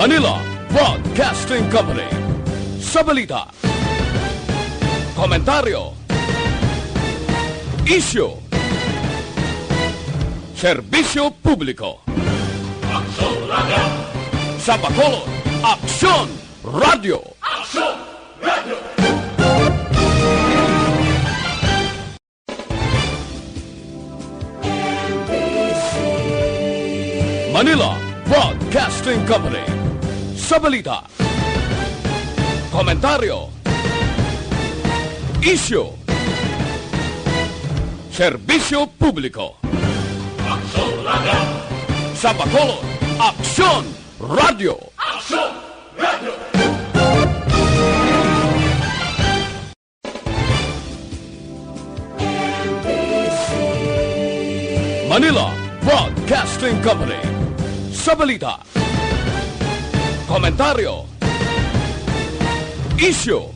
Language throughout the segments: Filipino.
Manila Broadcasting Company. Sa balita, komentaryo, isyu, serbisyo publiko. Aksyon Radio! Sa Bacolod, Aksyon Radio! Aksyon Radio! Manila Broadcasting Company. Sa balita, komentaryo, isyu, serbisyo publiko. Aksyon Radio! Sa Bacolod, Aksyon Radio! Aksyon Radio! Manila Broadcasting Company. Sa balita, komentaryo, isyu,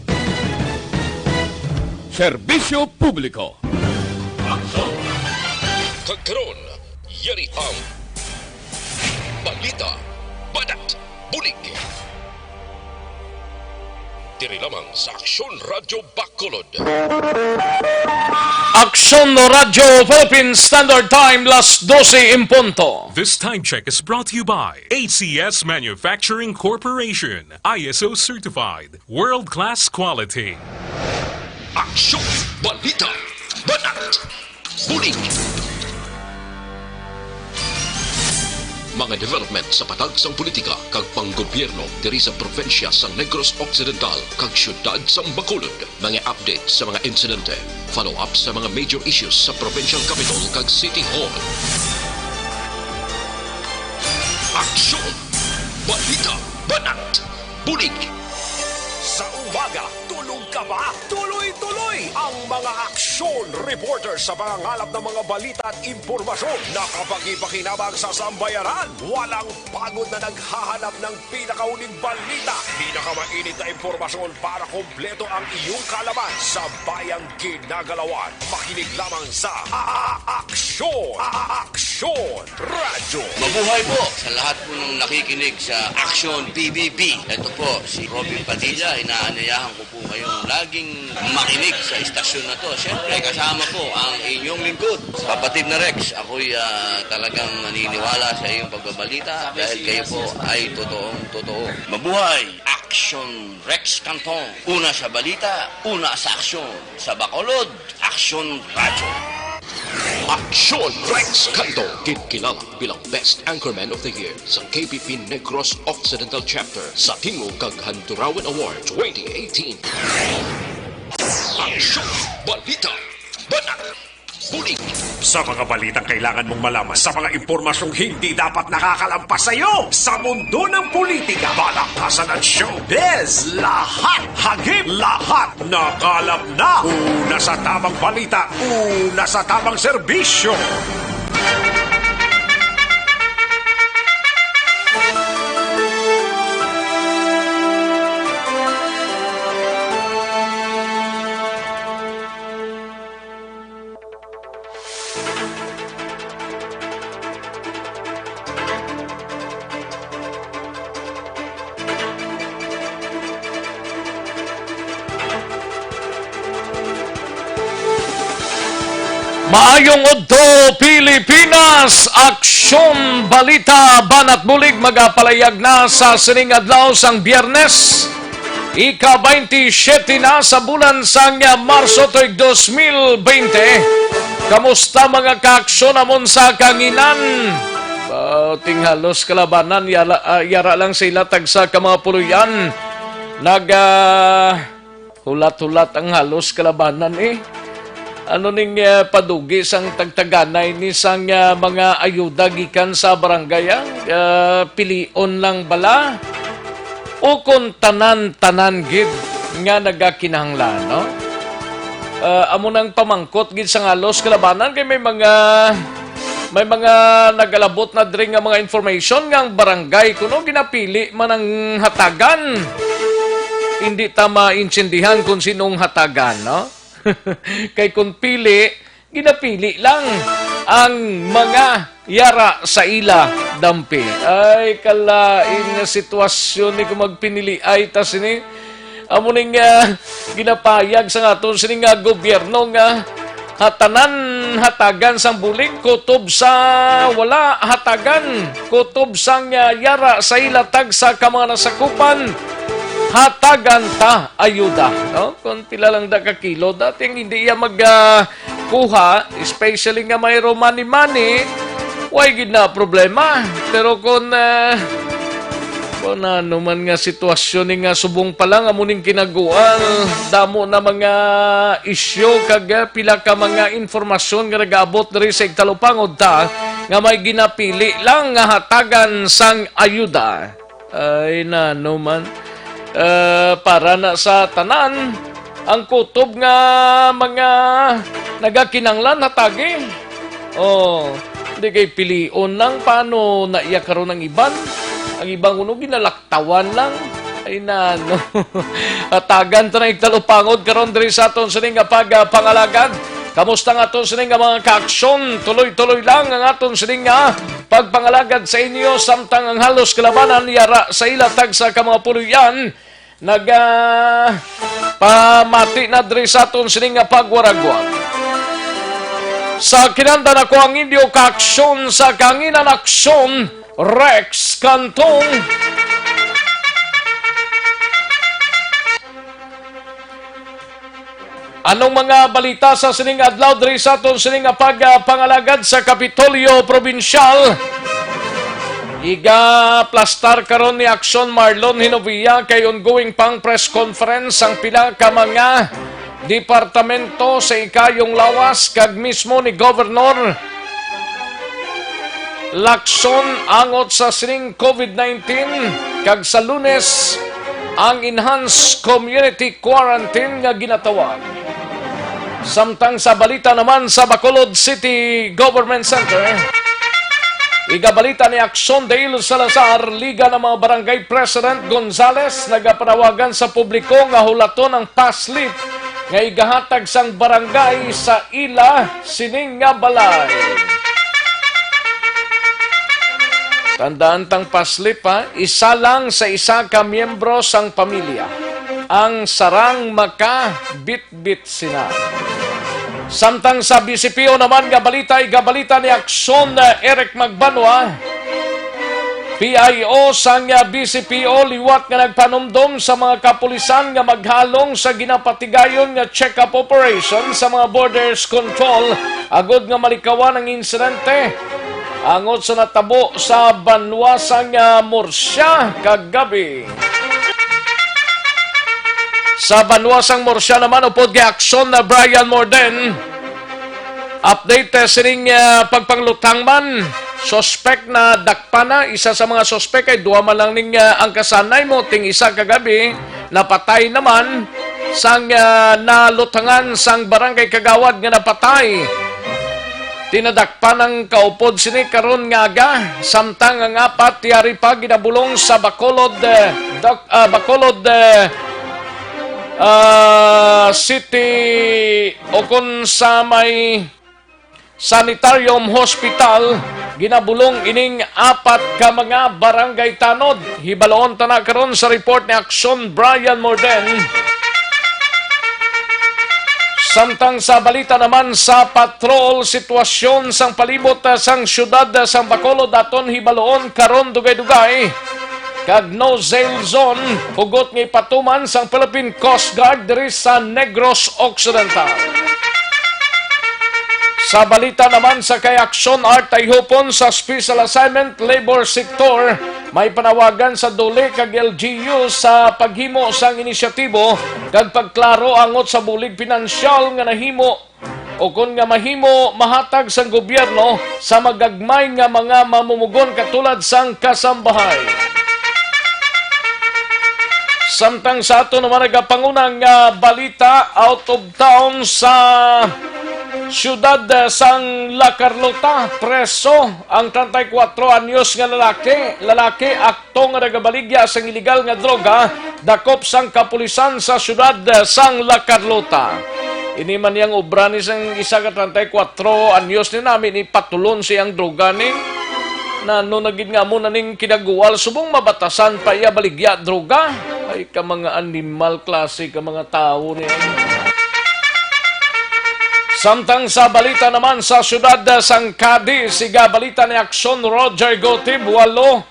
serbisyo publiko. Kagkaroon, yari ang balita, badat, bulig. Diri lamang sa Aksyon Radio Bacolod. Aksyon Radio Philippine Standard Time, las 12 en punto. This time check is brought to you by ACS Manufacturing Corporation, ISO certified, world-class quality. Aksyon, balita, badat, bulig. Mga development sa patagsang politika kag panggobyerno diri sa probinsya sa Negros Occidental kag syudad sa Bacolod. Mga update sa mga insidente, follow up sa mga major issues sa provincial capital kag City Hall. Aksyon, balita, banat, bulig. Sa umaga, tulog ka ba? Tuloy-tuloy ang mga aksyon reporter sa mga ngalap ng mga balita at impormasyon na kapag ipakinabang sa sambayaran, walang pagod na naghahanap ng pinakauling balita, pinakamainit na impormasyon para kompleto ang iyong kalaman sa bayang ginagalawan. Makinig lamang sa Aksyon! Aksyon Radio! Mabuhay po sa lahat po ng nakikinig sa Aksyon PBB. Ito po si Robin Padilla. Inaanayahan ko po kayong laging makinig sa istasyon na to. Siyempre, kasama po ang inyong lingkod. Kapatid na Rex, ako'y talagang naniniwala sa iyong pagbabalita dahil kayo po ay totoong-totoo. Mabuhay! Aksyon Rex Canton. Una sa balita, una sa aksyon. Sa Bacolod, Aksyon Radio. Aksyon Rex Canto, kilala bilang Best Anchorman of the Year sa KPP Negros Occidental Chapter sa Tingog kag Handurawan Award 2018. Aksyon, balita, banat, bulig. Sa mga balitang kailangan mong malaman, sa mga impormasyong hindi dapat nakakalampas sa iyo, sa mundo ng politika, balakasan at showbiz, lahat, hagip, lahat, nakalap na. Una sa tamang balita, una sa tamang serbisyo. Maayong Udto, Pilipinas! Aksyon, balita, banat bulig, magapalayag na sa sining adlaw sang Biyernes. Ika-27 na sa bulan sang Marso to'y 2020. Kamusta mga kaaksyon amon sa kanginan? Tinghalos kalabanan, yara lang sila tagsa ka mga puluyan. Hulat-hulat ang halos kalabanan Ano ning padugi sang tagtaganay ni sang mga ayuda gikan sa barangay pilion lang bala o kung tanan-tanan gid nga nagakinahanglan no amo nang pamangkot gid sang halos kalabanan kay may mga nagalabot na diri nga mga information nga ang barangay kuno ginapili man ang hatagan hindi ta maintindihan kung sinong hatagan no. Kay kung pili, ginapili lang. ang mga yara sa ila dampi. Ay, kalain nga sitwasyon ni kung magpinili ay tas ini. Amo ning ginapayag sa aton sining gobyerno nga hatagan sang bulig, kutob sa wala hatagan, kutob sang yara sa ilatag sa kamang nasakupan, hatagan ta ayuda. No? Kung pila lang da ka kilo, dating hindi iya magkuha, especially nga mayro money, way gid na problema. Pero kung ano man nga sitwasyon ni nga subong pa lang amuning kinaguan, damo na mga isyo kag pila ka mga informasyon nga nagaabot diri sa Igtalupangod ta nga may ginapili lang nga hatagan sang ayuda. Ay nano man para na sa tanan ang kutob nga mga nagakinanglan hatagi. Oh, hindi kay pilion lang paano na iya karon ng iban. Ang ibang uno ginalaktawan lang. Ay na, no. Hatagan to na Igtalupangod karon diri sa aton sining nga pagpangalagad. Kamusta nga aton sining nga mga kaaksyon? Tuloy-tuloy lang ang aton sining nga pagpangalagad sa inyo samtang ang halos kalabanan yara sa ilatag sa mga puluyan pamati na diri sa aton sining nga pagwaragwag. Sa kinanda na ko ang inyo kaaksyon sa kanginan aksyon Rex Cantong. Anong mga balita sa sining adlaw diri sa aton sining pagpangalagad sa Kapitolyo Provincial? Iga-plastar karon ni Action Marlon Hinovia kay ongoing pang press conference ang pila ka mga departamento sa ikayong lawas kag mismo ni Governor Lacson angot sa sining COVID-19 kag sa Lunes ang enhanced community quarantine nga ginatawag. Samtang sa balita naman sa Bacolod City Government Center, igabalita ni Action Dale Salazar, Liga ng mga Barangay President Gonzales nagapanawagan sa publiko nga hulaton ang paslit nga igahatag sang barangay sa ila sining nga balay. Tandaan tang paslip isa lang sa isa ka miyembro sang pamilya. Ang sarang maka-bit-bit sina. Samtang sa BCPO naman gabalita ni Action Eric Magbanwa, PIO sang BCPO liwat nga nagpanumdom sa mga kapulisan nga maghalong sa ginapatigayon nga check-up operation sa mga borders control agod nga malikawan ang insidente angot sa natabo sa Banwasang Morsya kagabi. Sa Banwasang Morsya naman upod kay Action na Brian Morden, update sining pagpanglutang man, suspect na dakpana, isa sa mga suspect ay duwa man lang ning ang kasanay mo ting isa kagabi, napatay naman sang nalutangan sang barangay Kagawad nga napatay. Tinadakpan ng kaupod sini karon nga aga samtang ang apat tiyari pa ginabulong sa Bacolod City o kung sa may Sanitarium Hospital ginabulong ining apat ka mga barangay tanod. Hibaloon ta na karon sa report ni Action Brian Morden. Samtang sa balita naman sa patrol sitwasyon sang palibot sang syudad sang Bacolod aton hibaloon karon dugay-dugay kag no sail zone hugot nga patuman sang Philippine Coast Guard diri sa Negros Occidental. Sa balita naman sa kay Action Art ay hupon sa Special Assignment Labor Sector, may panawagan sa dole kag LGU sa paghimo sang inisyatibo kag pagklaro angot sa bulig pinansyal nga nahimo o kung nga mahimo mahatag sang gobyerno sa magagmay nga mga mamumugon katulad sang kasambahay. Samtang sa ato naman nagapangunang balita out of town sa siyudad sang La Carlota, preso ang 34 anyos nga lalaki aktong nagabaligya sang iligal nga droga dakop sang kapulisan sa siyudad sang La Carlota. Ini man yang obra ni sang isa ka 34 anyos ni namin ipatulon siyang droga ni na no nagid nga mo na ning kinaguwal subong mabatasan pa iya baligya droga ay ka mga animal klase ka mga tao ni. Samtang sa balita naman sa syudad sang Cadiz, siga balita ni Aksyon Roger Gotib, walo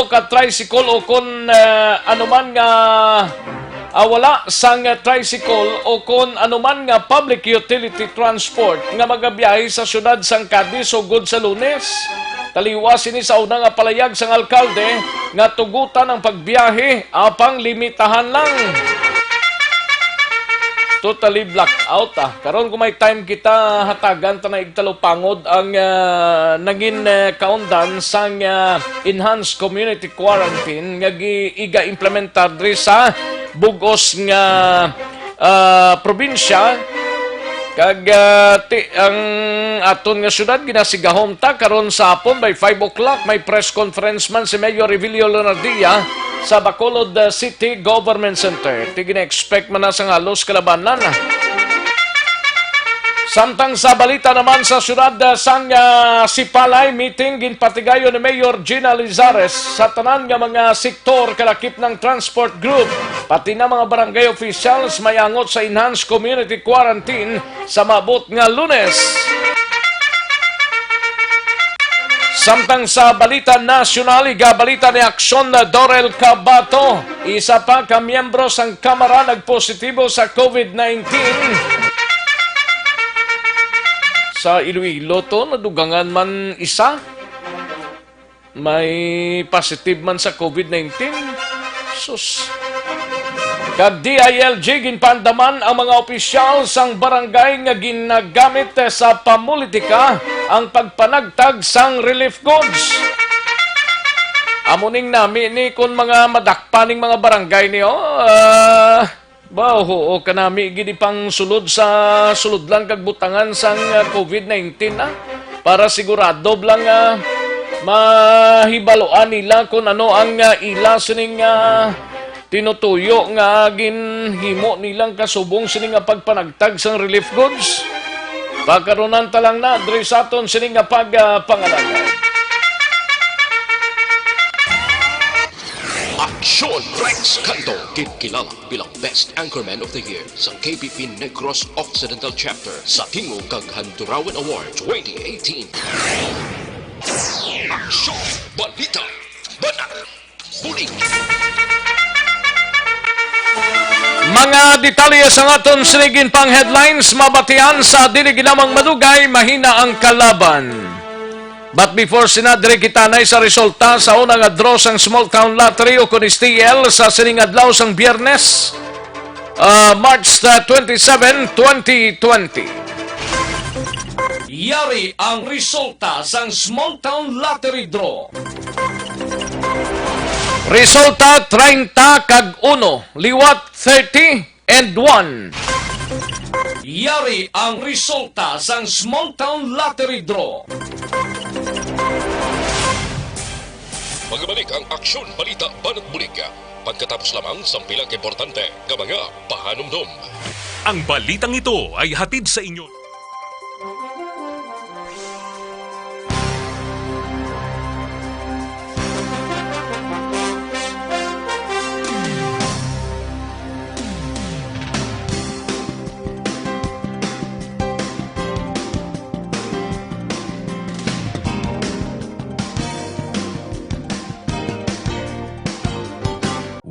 ka tricycle o kung anuman nga wala sang tricycle o kung anuman nga public utility transport nga magabiyahe sa syudad sang Cadiz sugod sa Lunes. Taliwas ini sa unang palayag sang alkalde nga tugutan ang pagbiyahe apang limitahan lang. Totally blackout karon kung may time kita hatagan ta na igtalupangod ang naging kaundan sang enhanced community quarantine nga iga implementar diri sa bugos nga probinsya kag ang aton nga syudad ginasigahom ta karon sa hapon by 5 o'clock may press conference man si Mayor Evilio Leonardia sa Bacolod City Government Center. Tigina-expect man na sa halos kalabanan. Samtang sa balita naman sa syudad sang Sipalay, meeting ginpatigayo ni Mayor Gina Lizares sa tanan nga mga sektor kalakip ng transport group, pati na mga barangay officials mayangot sa enhanced community quarantine sa maabot nga Lunes. Samtang sa balita nasyonal, balita ni Aksyon na Dorel Cabato, isa pa ka miyembro sang Kamara nagpositibo sa COVID-19. Sa Iloilo to, nadugangan man isa. May positive man sa COVID-19. Sus. Kag DILG ginpandaman ang mga opisyal sang barangay nga ginagamit sa pamulitika ang pagpanagtag sang relief goods. Amuning nami ni kun mga madakpaning mga barangay niyo, oo kanami gidi pang sulod sa suludlan kag butangan sang COVID-19 para sigurado lang mahibaloan nila kung ano ang ila sining tinutuyo nga ginhimo nilang kasubong sining nga pagpanagtag sang relief goods. Pagkaronan talang na diri sa aton sining nga pagpangalaga. Aksyon Rex Canto, kilala bilang Best Anchorman of the Year sa KBP Negros Occidental Chapter sa Tingog kag Handurawan Award 2018. Aksyon, balita, banat, bulig. Mga detalye sa aton sinigin pang headlines, mabatian sa dili ginamang madugay, mahina ang kalaban. But before sinadri kitanay sa resulta sa unang draw sang Small Town Lottery o kun STL sa siningadlaw sang Biyernes, March 27, 2020. Yari ang resulta sang Small Town Lottery Draw. Resulta 30 kag 1, liwat 30 and 1. Yari ang resulta sang Small Town Lottery Draw. Magbalik ang Aksyon Balita Banat Bulig. Pagkatapos lamang sa pilang importante ng mga pahanumdum. Ang balitang ito ay hatid sa inyo.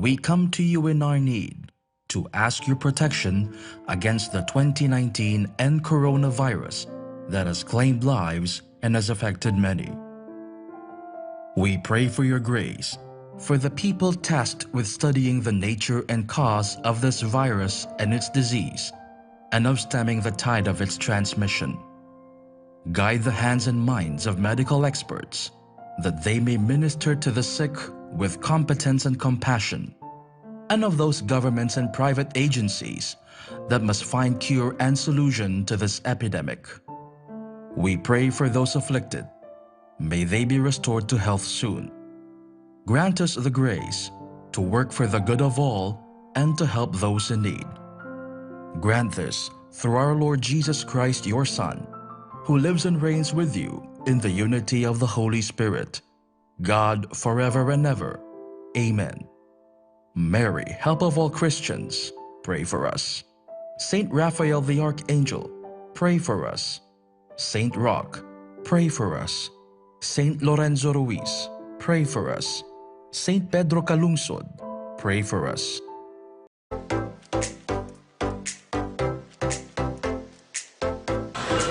We come to you in our need to ask your protection against the 2019 N coronavirus that has claimed lives and has affected many. We pray for your grace for the people tasked with studying the nature and cause of this virus and its disease, and of stemming the tide of its transmission. Guide the hands and minds of medical experts that they may minister to the sick with competence and compassion, and of those governments and private agencies that must find cure and solution to this epidemic. We pray for those afflicted. May they be restored to health soon. Grant us the grace to work for the good of all and to help those in need. Grant this through our Lord Jesus Christ, your Son, who lives and reigns with you in the unity of the Holy Spirit, God forever and ever. Amen. Mary, help of all Christians, pray for us. Saint Raphael the Archangel, pray for us. Saint Roch, pray for us. Saint Lorenzo Ruiz, pray for us. Saint Pedro Calungsod, pray for us.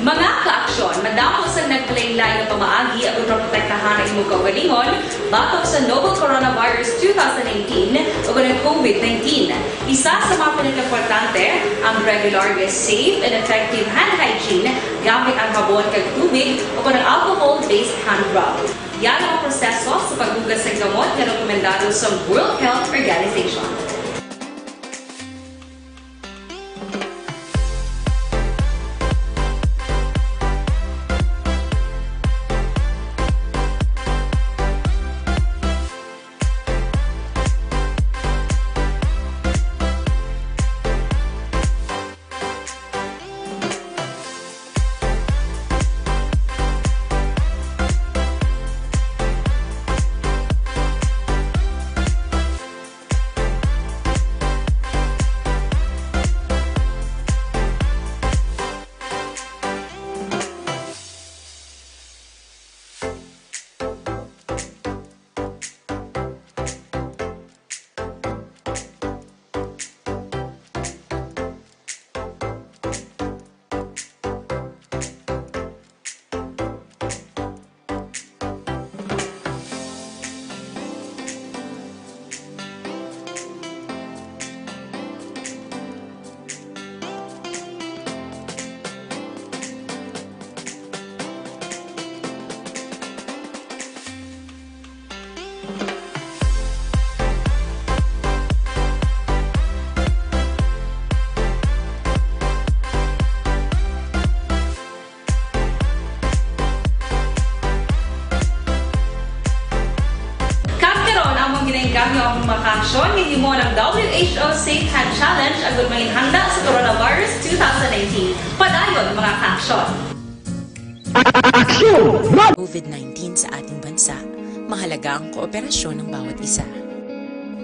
Mga ka-aksyon, madamo sa naglaylay na pamaagi at protektahan ang imong kaugalingon batok sa novel coronavirus 2018 o ng COVID-19. Isa sa mga pinaka-importante ang regular, safe, and effective hand hygiene gamit ang sabon kag tubig o ng alcohol-based hand rub. Yan ang proseso sa paghugas sa gamot na rekomendado sa World Health Organization. Ginenggamyo ang makaksyon hindi mo ng WHO Safe Hand Challenge ang gulmangin handa sa coronavirus 2019. Padayon mga kaaksyon! COVID-19 sa ating bansa, mahalaga ang kooperasyon ng bawat isa.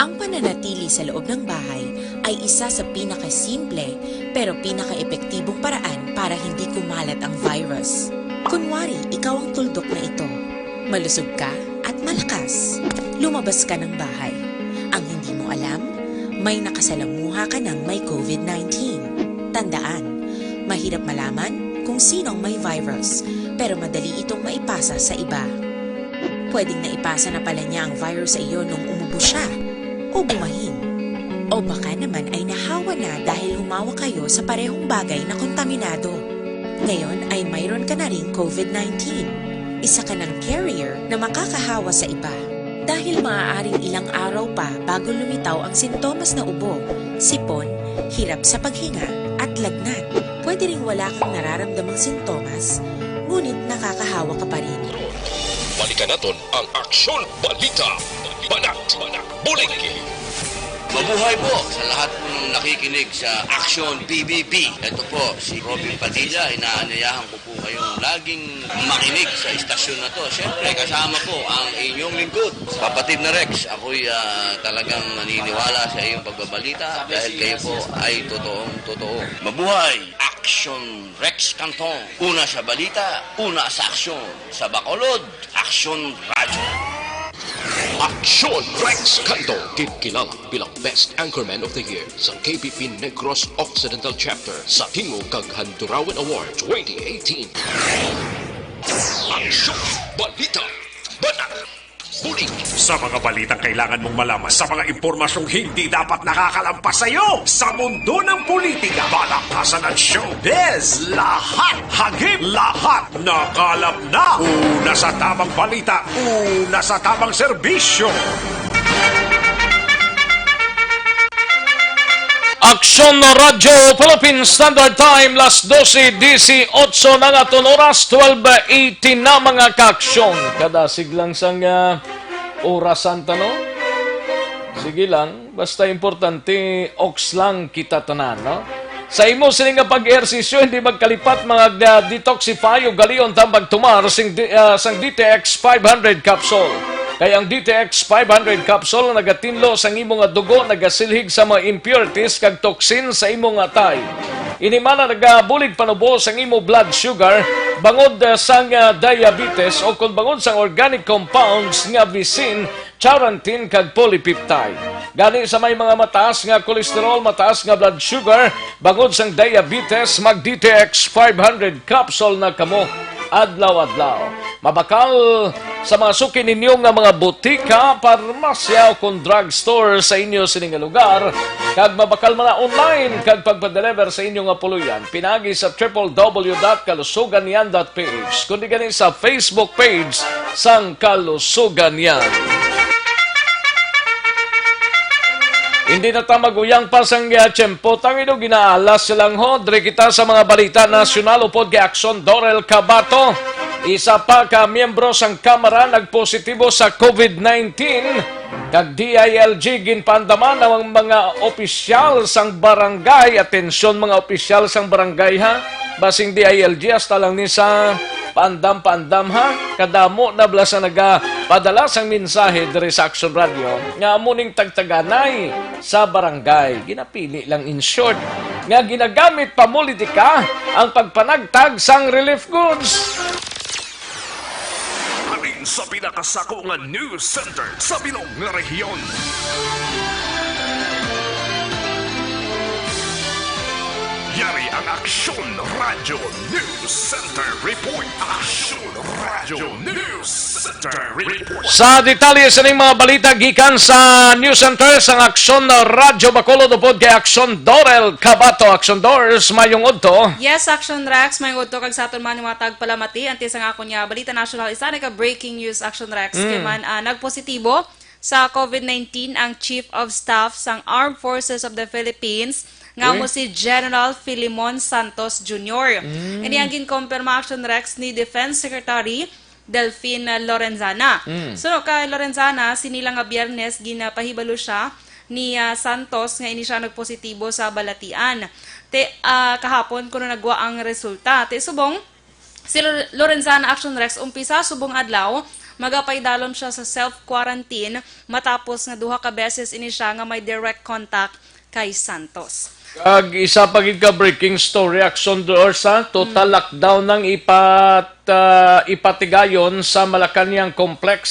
Ang pananatili sa loob ng bahay ay isa sa pinakasimple pero pinaka-epektibong paraan para hindi kumalat ang virus. Kunwari, ikaw ang tuldok na ito. Malusog ka at malakas. Lumabas ka ng bahay. Ang hindi mo alam, may nakasalamuha ka ng may COVID-19. Tandaan, mahirap malaman kung sinong may virus, pero madali itong maipasa sa iba. Pwedeng naipasa na pala niya ang virus sa iyo nung umubo siya, o bumahin. O baka naman ay nahawa na dahil humawa kayo sa parehong bagay na kontaminado. Ngayon ay mayroon ka na ring COVID-19. Isa ka ng carrier na makakahawa sa iba. Dahil maaaring ilang araw pa bago lumitaw ang sintomas na ubo, sipon, hirap sa paghinga at lagnat. Pwede ring wala kang nararamdamang sintomas, ngunit nakakahawa ka pa rin. Balikan natin ang Aksyon Balita. Banat, bulig. Mabuhay po sa lahat po ng nakikinig sa Action PBB. Ito po, si Robin Padilla. Inaanyayahan ko po kayong laging makinig sa istasyon na to. Siyempre, kasama po ang inyong lingkod. Kapatid na Rex, ako'y talagang naniniwala sa iyong pagbabalita dahil kayo po ay totoong-totoo. Mabuhay! Action Rex Canton. Una sa balita, una sa aksyon. Sa Bacolod, Action Radyo. Aksyon Rex Canto, kilala bilang Best Anchorman of the Year sa KPP Negros Occidental Chapter sa Tingog kag Handurawan Award 2018. Aksyon Balita. Banat. Bulig. Sa mga balitang kailangan mong malaman, sa mga impormasyong hindi dapat nakakalampas sa iyo, sa mundo ng politika, balakasan at showbiz, lahat, hagip, lahat, nakalap na. Una sa tamang balita, una sa tamang serbisyo. Aksyon Radyo Philippine Standard Time, las 12:18 na nga oras, 12:18 na mga kaaksyon. Kada siglang sang orasan tanong. Sige lang, Basta importante, ox lang kita tanan, no? Sa imo sini nga pag-ehersisyo, hindi magkalipat mga detoxify o galion tambag tumar sang DTX 500 capsule. Kaya ang DTX 500 capsule nagatinlo sa imong nga dugo, nagasilhig sa mga impurities kag toxin sa imong atay. Inimana nagabulig panubo sa imo blood sugar, bangod sang diabetes o kung bangod sang organic compounds nga visin, charantin kag polypeptide. Gani sa may mga mataas nga kolesterol, mataas nga blood sugar, bangod sang diabetes, mag DTX 500 capsule na kamo adlaw-adlaw. Mabakal sa mga suki ninyo nga mga butika, parmasya o kung drugstore sa inyo sining lugar, kag mabakal man na online kag pagpa-deliver sa inyo nga puluyan. Pinagi sa www.kalusuganyan.ph kundi gani sa Facebook page sang Kalusuganyan. Hindi na tamaguyang pa sang tiyempo. Tangido ginaalas silang ho. Dre kita sa mga balita nasyonal upod kay Aksyon Dorel Cabato. Isa pa ka miyembro sang Kamara nagpositibo sa COVID-19. Kag DILG ginpandaman ang mga opisyal sang barangay. Atensyon mga opisyal sang barangay ha. Basing DILG hasta lang ni sa paandam ha. Kadamo na bala sa nagapadala sang mensahe diri sa Action Radio nga amuning tagtaganay sa barangay. Ginapili lang in short nga ginagamit pa politika ang pagpanagtag sang relief goods. Halin sa pinakasako nga news center sa bilog nga rehiyon. Yari ang Aksyon Radio News Center Report. Aksyon Radio News Center Report. Sa detalye sa ning mga balita gikan sa News Center sang Aksyon Radio Bacolod upod kay Aksyon Dorel Cabato. Aksyon Doors mayong udto. Yes, Action Rex, may udto kag sa aton man mga tagpalamati anti sa ako niya balita national isa ka breaking news Action Rex kay man nagpositibo sa COVID-19 ang Chief of Staff sang Armed Forces of the Philippines nga mo si General Filimon Santos Jr. Ini ang ginkompirma Action Rex ni Defense Secretary Delphine Lorenzana. So kay Lorenzana sinilang nga Biyernes ginapahibalo siya ni Santos nga ini siya nagpositibo sa balatian. Kahapon kuno nagwa ang resulta. Subong si Lorenzana Action Rex umpisa subong adlaw magapaydalom siya sa self-quarantine matapos nga duha ka beses ini siya nga may direct contact kay Santos. Kag isa pagid ka breaking story Action Doors ha, total lockdown ng ipatigayon sa Malacañang Complex.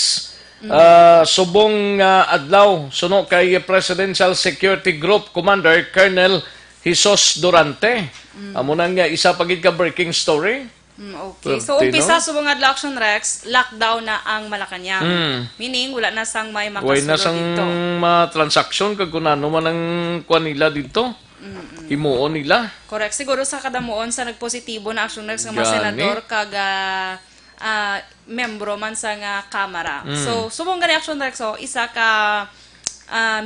Subong adlaw suno kay Presidential Security Group Commander Colonel Jesus Durante. Amo nang isa pagid ka breaking story. Okay. So umpisa subong adlaw Action Rex, lockdown na ang Malacañang. Meaning wala na sang may makasulod Way na sang dito. transaction kag kunano man ang kuan nila dito. Himuon nila. Correct. Siguro sa kadamuon sa nagpositibo na Action Rex nga mga Gani. senador kag membro man sa nga Kamara. So subong gani Action Rex isa ka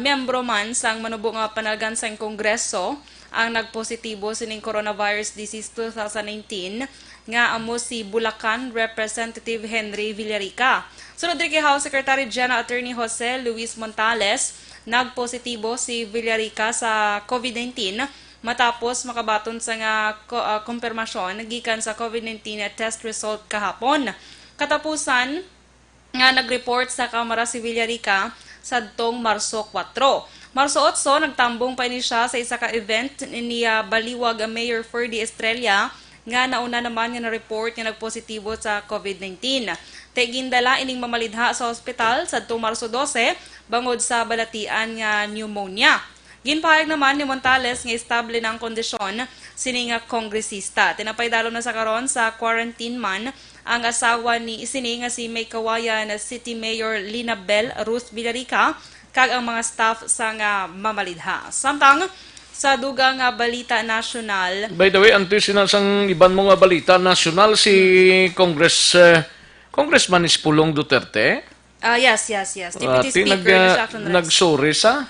membro man sang manubo nga panalgan sa Kongreso ang nagpositibo sining coronavirus disease 2019 nga amo si Bulacan Representative Henry Villarica. Sunod rin kay House Secretary General Attorney Jose Luis Montales, nagpositibo si Villarica sa COVID-19 matapos makabaton sa nga kumpirmasyon gikan sa COVID-19 test result kahapon. Katapusan nga nag-report sa Kamara si Villarica sadtong Marso 4. Marso 8 nagtambong pa ni siya sa isa ka event ni Baliwag Mayor Ferdy Estrella nga nauna naman nga na-report nga nagpositibo sa COVID-19. Gindala ining mamalidha sa ospital sadtong Marso 12 bangod sa balatian nga pneumonia. Ginpahayag naman ni Montales nga estable na ang kondisyon sini nga kongresista. Tinapaydalo na sa karon sa quarantine man ang asawa ni isini nga si May Kawayan City Mayor Lina Bell Ruth Villarica kag ang mga staff sa nga mamalidha. Samtang sa dugang balita nasyonal. By the way, anto sinasang iban mo nga balita nasyonal si Congressman Ispulong Duterte. Yes. Deputy Speaker Action Rex. Nagsuri sa?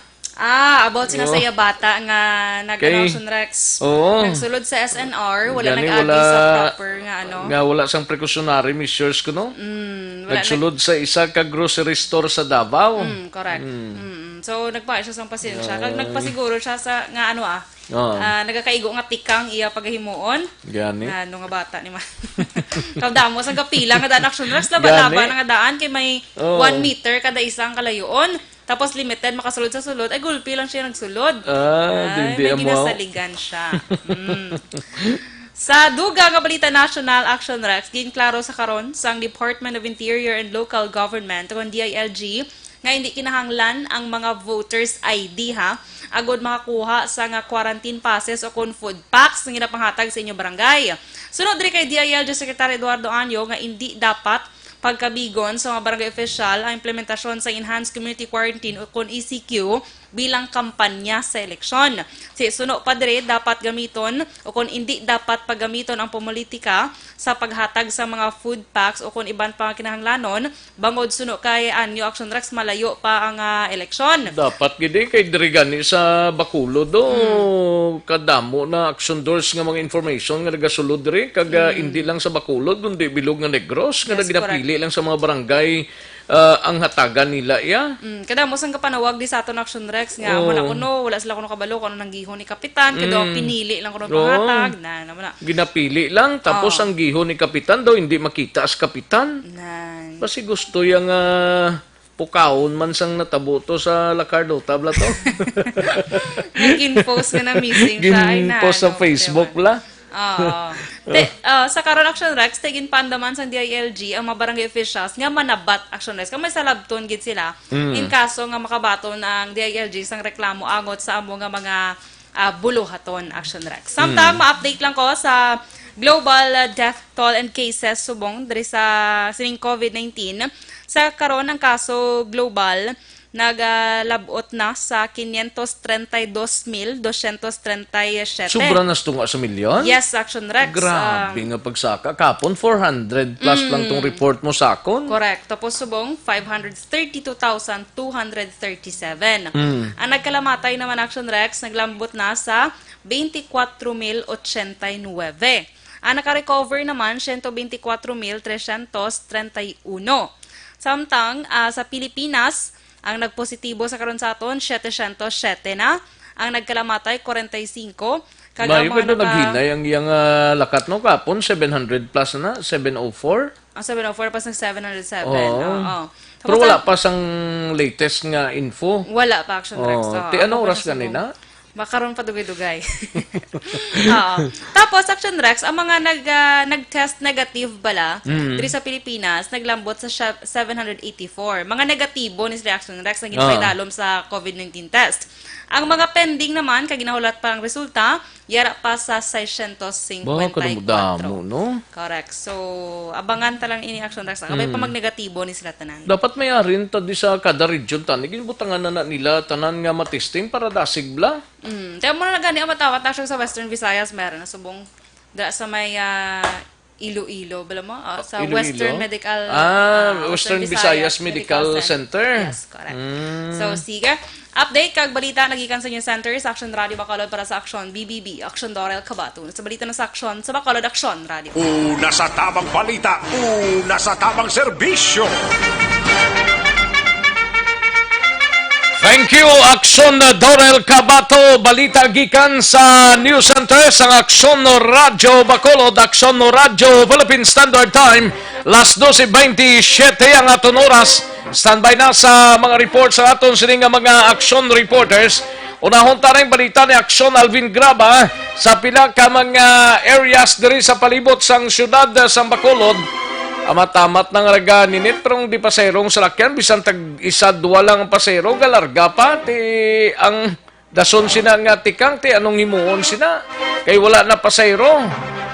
About sinasaya bata nga nag-Action Rex. Nagsulod sa SNR, wala nag-agi sa proper nga ano. Nga wala sang precautionary measures kuno. Nagsulod sa isa ka grocery store sa Davao. Correct. So, nagpaay siya sa pasensya. Kag nagpasiguro siya sa, nga ano nagakaigo nga tikang iya pagahimuon. Gani. Ano nga bata ni man. Kawdamo sa gapila nga daan action drugs, laban-laban nga daan, kay may 1 meter kada isang kalayoon. Tapos limited, makasulod sa sulod. Ay, gulpi lang siya nagsulod. Ay, may ginasaligan siya. Sa duga nga balita National Action Rex, ginklaro sa karon sang Department of Interior and Local Government o DILG nga hindi kinahanglan ang mga voters ID agod makakuha sa nga quarantine passes o kun food packs nga ginapanghatag sa inyong barangay. Sunod diri kay DILG Secretary Eduardo Anyo nga hindi dapat pagkabigon sa mga barangay official ang implementasyon sa Enhanced Community Quarantine o kun ECQ bilang kampanya sa eleksyon. Si suno pa dire dapat gamiton o kung hindi dapat paggamiton ang politika sa paghatag sa mga food packs o kung iban pa kinahanglanon bangod suno kay Anyo Action Rex malayo pa ang eleksyon. Dapat gidi kay diri gani sa Bacolod kadamo na action doors nga mga information nga nagasulod diri kag hindi lang sa Bacolod kundi bilog nga Negros nga ginapili lang sa mga barangay ang hatagan nila Kada mo sang kapanawag di sa aton Action Rex nga wala kuno wala sila kuno kabalo kuno nang gihon ni kapitan kado pinili lang kuno panghatag na naman ginapili lang tapos ang gihon ni kapitan daw hindi makita as kapitan kasi gusto yang pukawon man sang natabo to sa Lacardo tabla to nag-post nga na missing siya ay na post sa Facebook la. Sa karon Action Rex, tigin pandaman sa DILG ang mga barangay officials nga manabat Action Rex. Kung may salabton gid sila, in kaso nga makabaton ang DILG sang reklamo angot sa amo nga mga buluhaton Action Rex. Samtang ma-update lang ko sa global death toll and cases subong diri sa sining COVID-19. Sa karon ang kaso global nagalabot na sa 532,237. Sobra na tunga sa milyon? Yes, Action Rex. Grabe nga pagsaka. Kapon, 400 plus lang tong report mo sa akon. Correct. Tapos subong, 532,237. Ang nagkalamatay naman Action Rex, naglambot na sa 24,089. Ang nakarecover naman, 124,331. Samtang sa Pilipinas, ang nagpositibo sa karon sa aton 707 na, ang nagkalamatay 45. Bayo pa naghinay ang iyang lakat no kapon 700 plus na 704. Ang 704 pas ng 707. Pero wala pa sang latest nga info. Wala pa Action Rex. Ti ano oras kanina? Makaroon pa dugay-dugay. Tapos, Action Rex, ang mga nag-test negative bala, diri sa Pilipinas, naglambot sa 784. Mga negatibo ni Action Rex, naging paidalom sa COVID-19 test. Ang mga pending naman, kaginahulat pa ang resulta, yara pa sa 654. Damo, no? Correct. So, abangan talang ini Action Rex. Kabay pa magnegatibo ni sila tanan. Dapat may arin ta di sa kada region tanig gibutangan na nila tanan nga matesting para dasig bla. Kaya mo na gani ang matawat na siya sa Western Visayas meron na subong sa may Iloilo, bala mo? Sa Iloilo? Western Medical Western Visayas Medical Center. Yes, correct. So, sige. Update kag balita nagikan sa inyong centers, Action Radio Bacolod para sa Action BBB, Action Dorel Cabato. Sa balita na sa Action sa Bacolod Action Radio. Una sa tamang balita, una sa tamang serbisyo. Thank you, Action Dorel Cabato. Balita gikan sa News Center sa Action Radio Bacolod, Action Radio Philippine Standard Time. Las 12:27 ang aton oras. Standby na sa mga reports sa aton sining mga Action reporters. Unahon tarang balita ni Action Alvin Graba sa pila ka mga areas diri sa palibot sang syudad sa Bacolod. Amat-amat ng raga ni Nitrong di paserong salakyan bisan tag isa duwa lang ang pasero galarga pa ti ang dason sina nga tikang ti anong himuon sina kay wala na pasero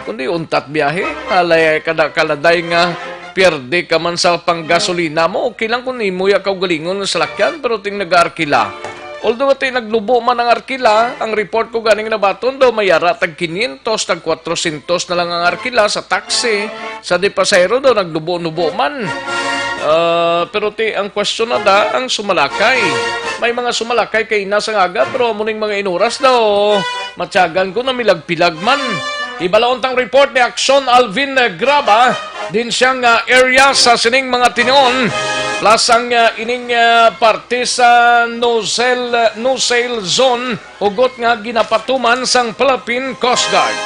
kundi untat biyahe alay kada kaladay nga pierde ka man sa panggasolina mo okay lang kung imuya ka galingon ng salakyan pero ting nag-arkila. Although ito naglubo man ang arkila, ang report ko ganing nabaton daw mayara tag 500, tag 400 na lang ang arkila sa taxi. Sa di pasahero daw naglubo-nubo man. Pero ang question na ang sumalakay. May mga sumalakay kay nasa aga pero muning mga inuras daw. Matyagan ko na milag-pilag man. Ibalaon tang report ni Action Alvin Graba din siyang area sa sining mga tinoon Plus ang ining parte sa no-sail zone, hugot nga ginapatuman sang Philippine Coast Guard.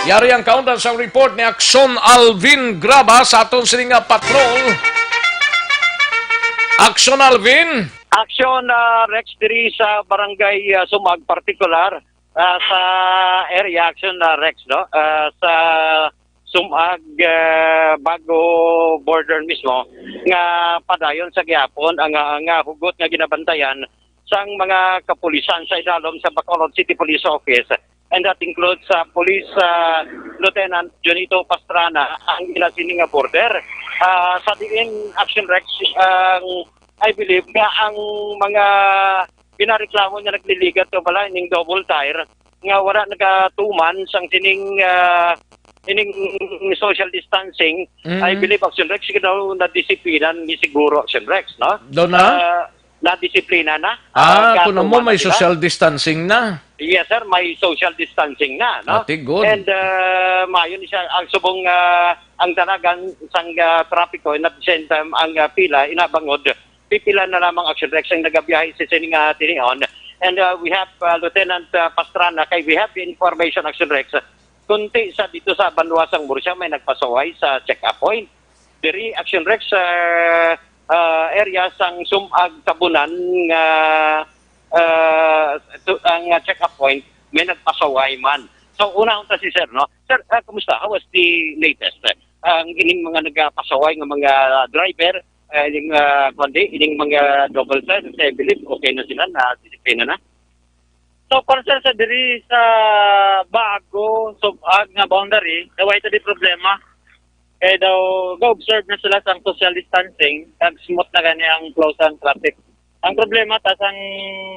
Yari ang kaundan sa report ni Akson Alvin Graba sa aton sining patrol. Akson Alvin. Action Rex diri sa barangay Sumag particular sa area action Rex no sa Sumag bago border mismo nga padayon sa gihapon ang hugot nga ginabantayan sang mga kapulisan sa ilalom sa Bacolod City Police Office, and that includes Police Lieutenant Junito Pastrana ang ilasining nga border sa diin action Rex I believe nga ang mga pinareklamo niya nagliligat o pala ining double tire nga wala nagatuman sang tining ining social distancing. I believe Action Rex daw na-disiplinan ni siguro Action Rex, no? Doon na? Na-disiplina na. Kuno mo may social distancing na. Yes, sir. May social distancing na, no? Ati, good. And mayon siya ang subong ang dalagan sang trapiko and at the same time ang pila inabangod. Pipila na lamang Action Rex ang nagabiyahe sa sining tinihon. And we have Lieutenant Pastrana, kay we have the information Action Rex. Kunti sa dito sa Banluasang Murcia may nagpasaway sa check-up point. Diri Action Rex area sang Sumag Tabunan ang check-up point may nagpasaway man. So una unta si Sir, no? Sir, kumusta? How was the latest? Ang ining mga nagpasaway nga mga driver, ining mga double side, I believe okay na sila, na disiplina na. So, para sa diri sa bago, Sumag nga boundary, naway ito di problema. Kaya daw, go-observe na sila sa social distancing, kag-smooth na gani ang flow sa traffic. Ang problema, tas ang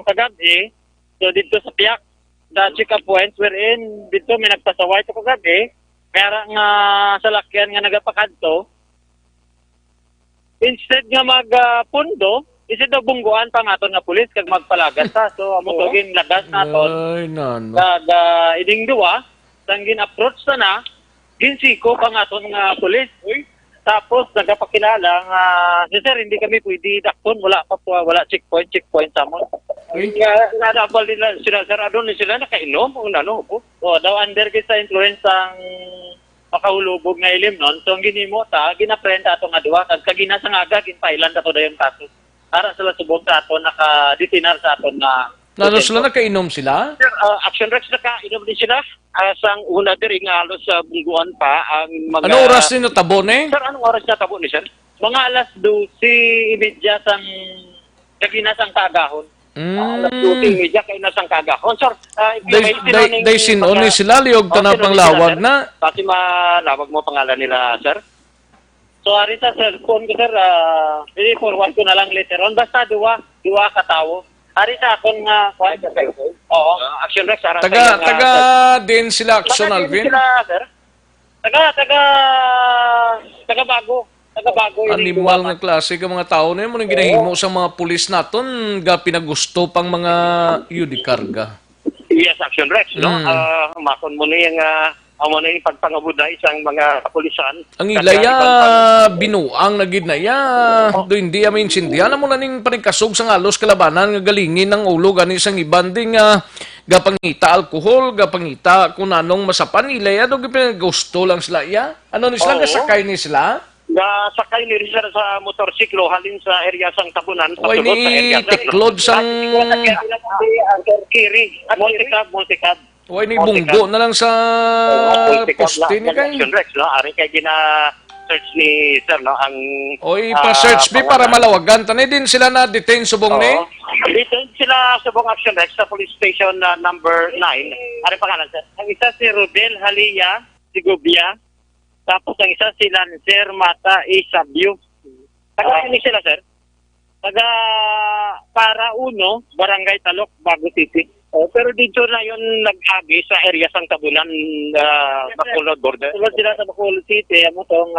kagabi, so dito sa Piak, the check-up points wherein dito may nagpasaway ito kagabi, kaya nga salakyan nga nagapakadto, instead nga magpundo, instead daw bungguan pa nga nga pulis kag magpalagas ta. So amo to gin lagas naton. Ay, nano. Kag iding duwa, sang gin-approach na, ginsiko pa nga nga pulis. Tapos nagapakilala nga, sir, hindi kami pwede dakton, wala checkpoint sa mo. Nadabal nila sila, sir, adon ni sila nakainom o nano po. O daw under sa influence ang makahulubog nga ilim nun. So, ang ginimo ta, ginaprend ato nga duwa. Kag kaginasang ginpailan ato dayon kaso. Para sila subog sa ato, naka-detinar sa ato na... Nano sila nakainom sila? Sir, Action Rex nakainom din sila. Sang una diri nga halos bungguan pa ang mga... Ano oras ni natabo ni? Sir, anong oras natabo ni sir? Mga alas 12:30 sang kaginasang kagahon. Alas 12:30 kay nasang kagahon. Sir, Day sinon ni sila, liog tanapang lawag na. Pati malawag mo pangalan nila, sir? So, ari sa cellphone ko, sir, i-forward ko na lang later on. Basta duwa katawo. Ari sa akong oo. Action Rex, ara Taga din sila, Akson Alvin? Sila, sir? Taga bago. Animal nga klase ka mga tao na yun. Muna ginahimo sa mga pulis naton, ga pinagusto pang mga yudikarga. Yes, Action Rex, no? Makon mo na yung pagpangabuday sa mga kapulisan. Ang ilaya, binuang na ginaya. Do hindi amin sindihan mo na ning panigkasog sa ngalos kalabanan nga galingin ng ulo gani sang ibanding gapangita alkohol, gapangita kung anong masapan ilaya. Do gusto lang sila iya. Ano ni sila, gasakay ni sila? Sakay ni Rizal sa motorsiklo halin sa area sang Tabunan. Oy, ni tiklod sang... Kiri, multicab. Oy, ni bunggo na lang sa poste ni kay. Rex, no? Ari kay gina-search ni Sir, no? Ang... Oy, pa-search me para malawagan. Tanay din sila na-detain subong ni? Detain sila subong Action Rex sa police station number 9. Ari pangalan, Sir? Ang isa si Rodel Halia Sigubia. Tapos ang isa si Lancer Mata Isabio. Taga ni sila, sir? Taga Para Uno, Barangay Talok, Bago City. Pero dito na yun nag-agi sa area sang Tabunan, Bacolod border. Tulad sila sa Bacolod City, amo tong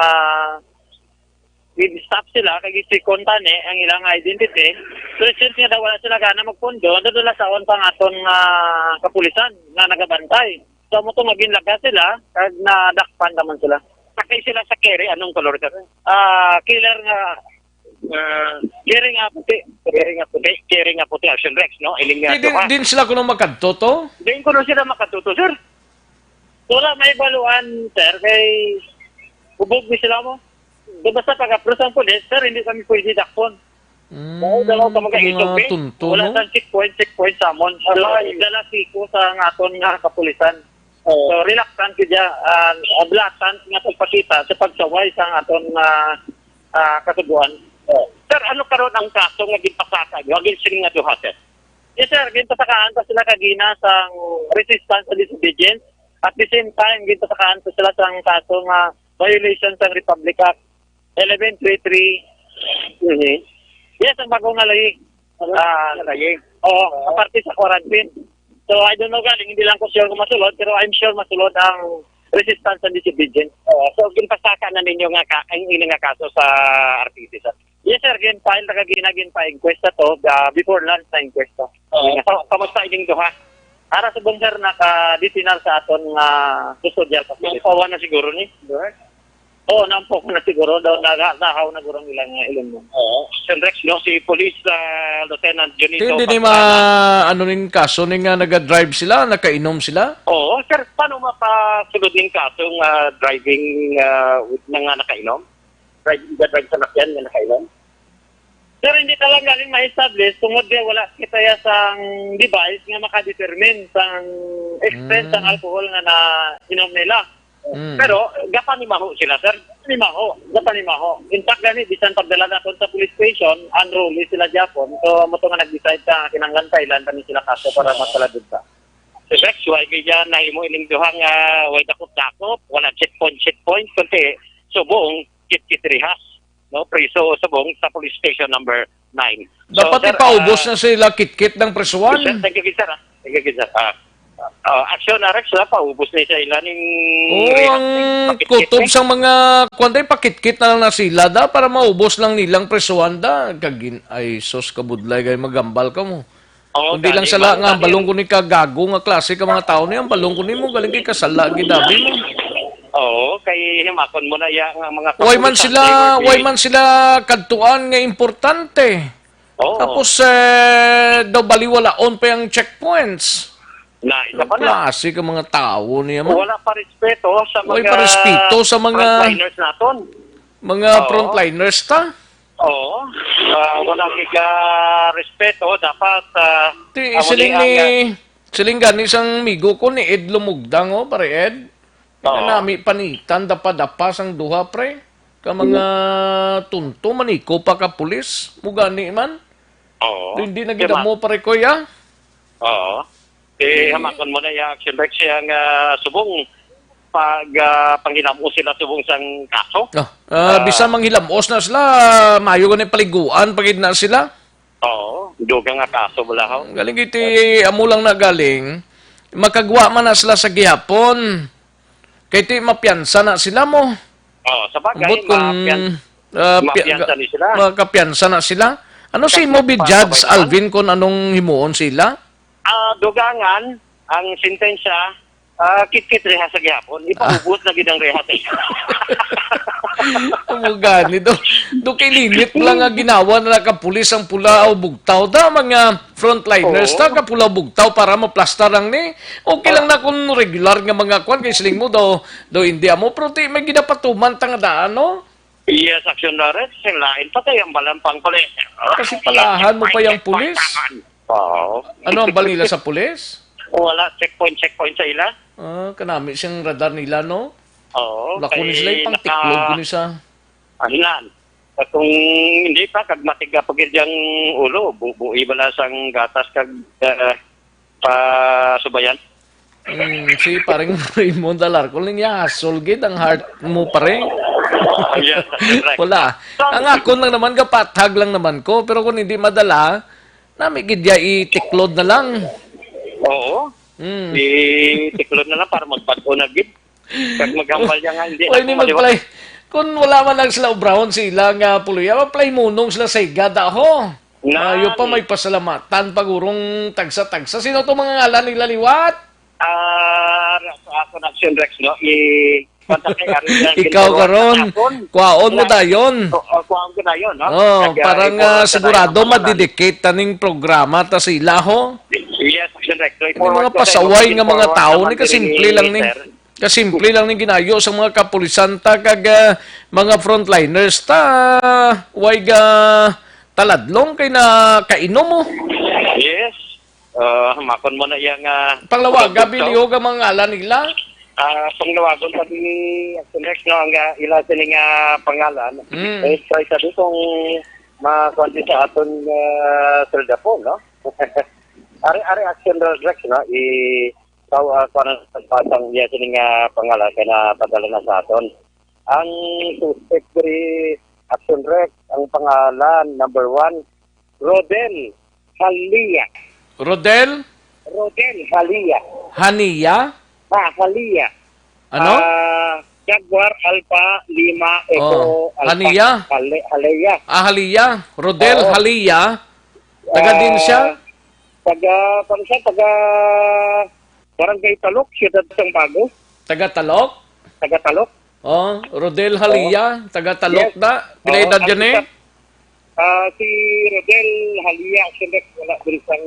stop sila, kaya si Contane, ang ilang identity. So, since nga daw wala sila gana magpundo, nadala sa on pang aton kapulisan na nagabantay. So, amo tong maging laga sila, kag nadakpan naman sila. Sakay sila sa carry, anong color, sir? Killer nga Kiri nga puti, Action Rex, no? Iling nga Din sila kuno makadto to? Din ko na sila makatuto, sir. Wala may baluan, sir, kay ubog ni sila mo. Basta pag-approach ang pulis, sir, hindi kami pwede dakpon. Dalaw ka mag-isobing. Wala sa checkpoint sa amon. Dala siko sa aton nga kapulisan. So, reluctant kaya, blatant nga pagpakita sa pagsaway sa aton kasubuan. Sir, ano karon ang kaso nga ginpasaka? Wagin sila nga duha, sir. Yes, sir, ginpasakaan pa sila kagina sa resistance to disobedience. At the same time, ginpasakaan pa sila sa kaso nga violation sa Republic Act 1133. Yes, ang bagong nalayi. Kaparte sa quarantine. So, I don't know galing, hindi lang ko sure kung masulod, pero I'm sure masulod ang resistance and disobedience. So, ginpasaka na ninyo nga ang ilang nga kaso sa RTC, sir. Yes, sir, ginfile na ginpa-inquest to before lunch na inquest to. Kamusta ining duha? Ara sa bong, sir, naka-detinar sa aton nga custodial facility. Nampawan na siguro ni? Oo, nampok na siguro. Nahaw na gurong ilang mo. Sir Rex, no, si Police Lieutenant Junito. Hindi ano ning kaso ning naga-drive sila, nakainom sila? Oo, sir, paano mapasunod ning kaso driving na nga nakainom? Drive sa nakyan nga nakainom? Sir, hindi talaga galing ma-establish tungod di wala kita sang device nga makadetermine sang extent sang alcohol nga na inom nila. Pero gapanimaho sila, sir. Gapanimaho. In fact, gani bisan pagdala naton sa police station, unruly sila Japon. So mo to nga nag-decide ta kinanglan Thailand kani sila kaso para masaladud ta. So sexual kaya nahimo ining duhang way takop-takop, wala checkpoint kunti subong kit-kit rehas. No, preso subong sa police station number 9. So, Dapat sir, ipaubos na sila kit-kit ng presuan. Sir, thank you, sir. Action na Rex, paubos na sa ilaning... ang kutob sa mga kwanday pakit-kit na lang na sila da para maubos lang nilang presuan da. Ay, sos kabudlay kay magambal ka mo. Kundi lang sala nga, balong ko ni kagago nga klase ka mga tao niya, balong ko ni mo, galing kay kasala, gidabi mo. Oo, kay himakon mo na yang mga Way man sila kadtuan nga importante. Tapos daw baliwalaon pa yung checkpoints. Isa pa na. Klase ka mga tao niya mo. Wala pa respeto sa mga frontliners naton. Mga frontliners ta. Oo. Wala giga respeto dapat siling gani sang migo ko ni Ed Lumugdang pare Ed. Nami panitan dapa sang duha pre. Ka mga tunto maniko pa ka pulis. Mugani man. Oo. Hindi na gidamo pare ko ya. Oo. Hamakon mo na yung action break siya nga subong pag panghilamos sila subong sang kaso. Bisan manghilamos na sila, mayo ko na paliguan pagid na sila. Oo, dugang nga kaso wala ho. Galing iti amo lang na galing, makagwa man na sila sa gihapon. Kaya iti mapiyansa na sila mo. Oo, sa bagay, mapiyansa ni sila. Makapiyansa na sila. Ano si mo Judge Alvin kung anong himuon sila? Dugangan, ang sentensya, kit-kit reha sa gihapon. Ipaubos na gidang reha sa Umugani do kay limit lang nga ginawa na kapulis ang pula o bugtaw da mga frontliners ta kapula bugtaw para maplastar lang ni. Okay lang na kung regular nga mga kwan kay siling mo daw hindi amo pero may ginapatuman ta nga daan no. Yes, action na rin. Lain patay ang balampang pulis. Kasi palahan mo pa yung pulis. Oo. Ano ang bal nila sa pulis? Wala checkpoint sa ila. Kanami siyang radar nila no. Oo. Lako ni sila pang tiklog ko ni sa. Ahinan. Kung hindi pa kag matiga pagid yang ulo, bubuhi bala sang gatas kag pasubayan. Si paring Raymond Alarcon niya solgid ang heart mo pare. Wala. Ang akon lang naman kapatag lang naman ko pero kung hindi madala nami gidya itiklod na lang. Oo. Itiklod na lang para magpatko na gid. Kag maghambal niya nga hindi. Hindi mag-play. Kung wala man lang sila brown sila nga puloy, mag-play munong sila sa igada ho. Mayo pa may pasalamatan pagurong tagsa-tagsa. Sino to mga ngalan nila liwat? Sa ako na Action Rex, no? Ikaw karon, kuhaon mo dayon. Kuhaon ko na yun, no? Oh, parang sigurado madidicate taning programa ta sila ho. Yes, correct. So, Yung mga pasaway nga mga tao ni kasimple lang ni. Kasimple lang ni ginayo sa mga kapulisan ta kag mga frontliners ta way ga taladlong kay na kainom mo. Yes. Makon mo na yung... Panglawaga, biliho ka mga ngalan nila. Panglawagon sabi ni Next, no, ang ilan sining pangalan. Try sabi kung makuwanti sa aton silda po, no? Ari action direct, no? Kuwanan sa patang niya sining pangalan kaya na padala na sa aton. Ang suspect dari action direct, ang pangalan, number 1, Rodel Halia. Rodel Halia. Hania? Halia. Ano? Jaguar Alpha 5 Echo Alpha. Hania? Halia. Halia. Rodel Halia. Taga din siya? Taga Barangay Talok, Ciudad Bago. Taga Talok? Taga Talok. Oh, Rodel Halia. Taga Talok na. Pila edad yan eh? Si Rodel Halia, select wala birisang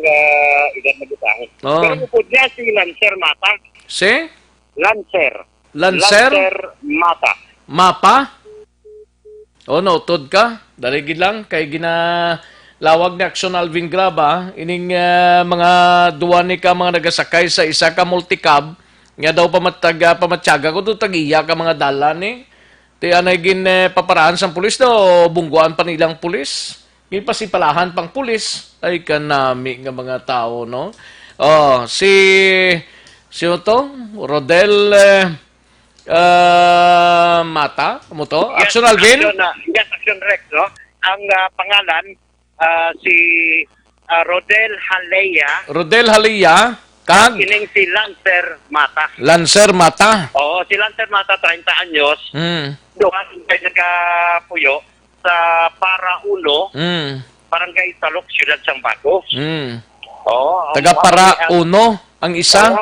edad na gitangin. Pero bukod niya si Lancer Mata. Si? Lancer Mata. Mapa? Notod ka. Daligid lang. Kay ginalawag ni Action Alvin Graba. Ining mga duwani ka mga nagasakay sa isa ka multicab. Nga daw pamatyaga ko doon tag-iya ka mga dalan eh. Ti anay paparaan sang pulis daw, bungguan pa nilang pulis. May pasipalahan pang pulis. Ay kanami nga mga tao, no? Sino to? Rodel Mata? Mo to? Action Alvin? Yes, Action Rex, no? Ang pangalan, si Rodel Halia. Rodel Halia? Kag? Ining si Lancer Mata. Lancer Mata? Oo, si Lancer Mata, 30 anyos. Doon kayo nagkapuyo sa Para-Uno, Barangay Talok, Ciudad Bago. Taga Para-Uno, ang isa?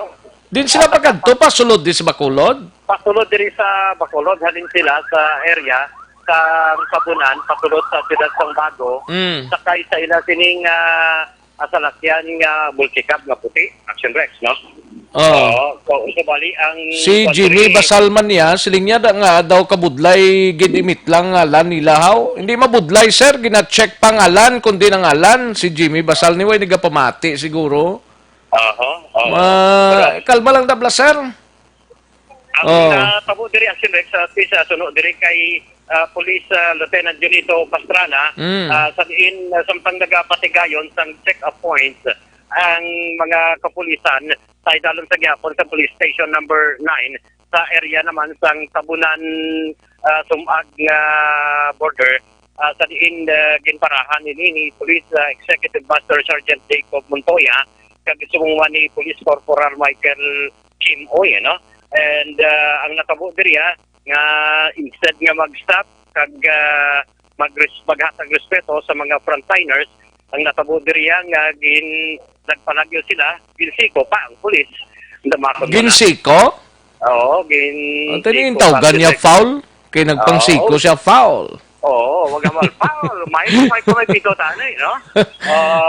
Din sila pagkanto, pasulod din sa Bacolod? Pasulod din sa Bacolod, halin sila sa area, sa Kabunan, pasulod sa Ciudad Bago. Sakay sa ila sining asalakyan nga multicab nga puti, Action Rex, no? Bali ang si Jimmy Basalman niya, siling niya nga daw kabudlay gidimit lang ngalan nilahaw. Hindi mabudlay, sir. Gina-check pangalan, kundi nangalan. Si Jimmy Basal niya, nagapamati siguro. Kalma lang tabla, sir. Ang tabo diri Action Rex sa sunod diri kay Police Lieutenant Junito Pastrana sa diin sampang nagapatigayon sang check-up points ang mga kapulisan sa idalon sa gyapon sa police station number 9 sa area naman sang Tabunan Sumag border sa diin ginparahan ni Police Executive Master Sergeant Jacob Montoya kag sumungwa ni Police Corporal Michael Kim Oy, no? And ang natabo diri nga instead nga mag-stop kag maghatag respeto sa mga frontliners, ang natabo diri nga nagpalagyo sila, ginsiko pa ang pulis. Ginsiko? Oo, Tanin tawgan niya foul? Kay nagpangsiko siya foul. Oo, wag amal foul. May pito tanay, no?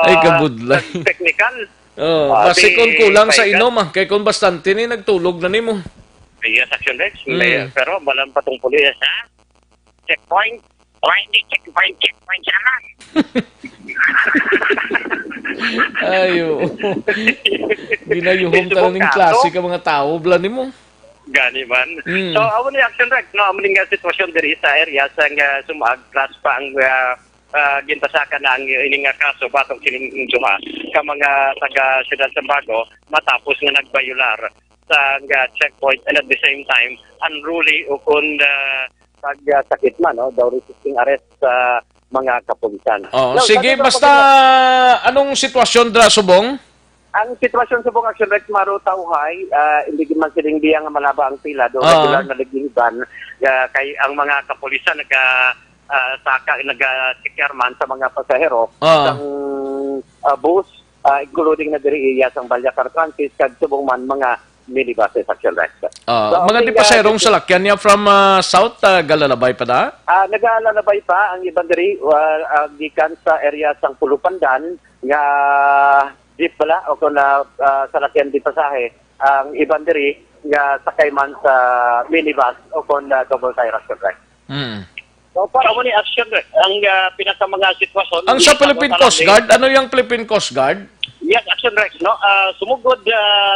Ay kabudlay. Technical. Kasi kung kulang sa inom kay kung bastante ni nagtulog na nimo. Yes, Action Rex. Pero balang patong pulis, ha? Checkpoint. Hindi checkpoint sana. Ayo. Ginayuhom talaning klase ka mga tao, blan nimo. Gani man. So, amo ni Action Rex, no? Amo nga sitwasyon diri sa area sa Sumag, plus pa ang gintasakan na ang ining kaso batong sining Juma ka mga taga Ciudad Bago matapos nga nagbayular sa checkpoint and at the same time unruly o kung sakit man, no? Daw resisting arrest sa mga kapulisan. Sige, basta anong sitwasyon dra subong? Ang sitwasyon sa buong Action Rex Maro Tauhay, hindi man siling diya nga malaba ang pila do regular na nagliban kay ang mga kapulisan nag-checkar man sa mga pasahero ng bus including na diri iya sang Balyacar Francis kag subong man mga minibuses, Action Rex. Mga di paserong salakyan niya from south, galalabay pa da? Nag-aalalabay pa ang iban diri gikan sa area sang Pulupandan nga jeep pala o kung salakyan di pasahe ang iban diri nga sakay man sa minibus o kung double tire, Action Rex. So, para mo ni Action Rex, ang pinaka mga sitwasyon... Ang sa Philippine Coast Guard, ano yung Philippine Coast Guard? Yes, Action Rex, no? Sumugod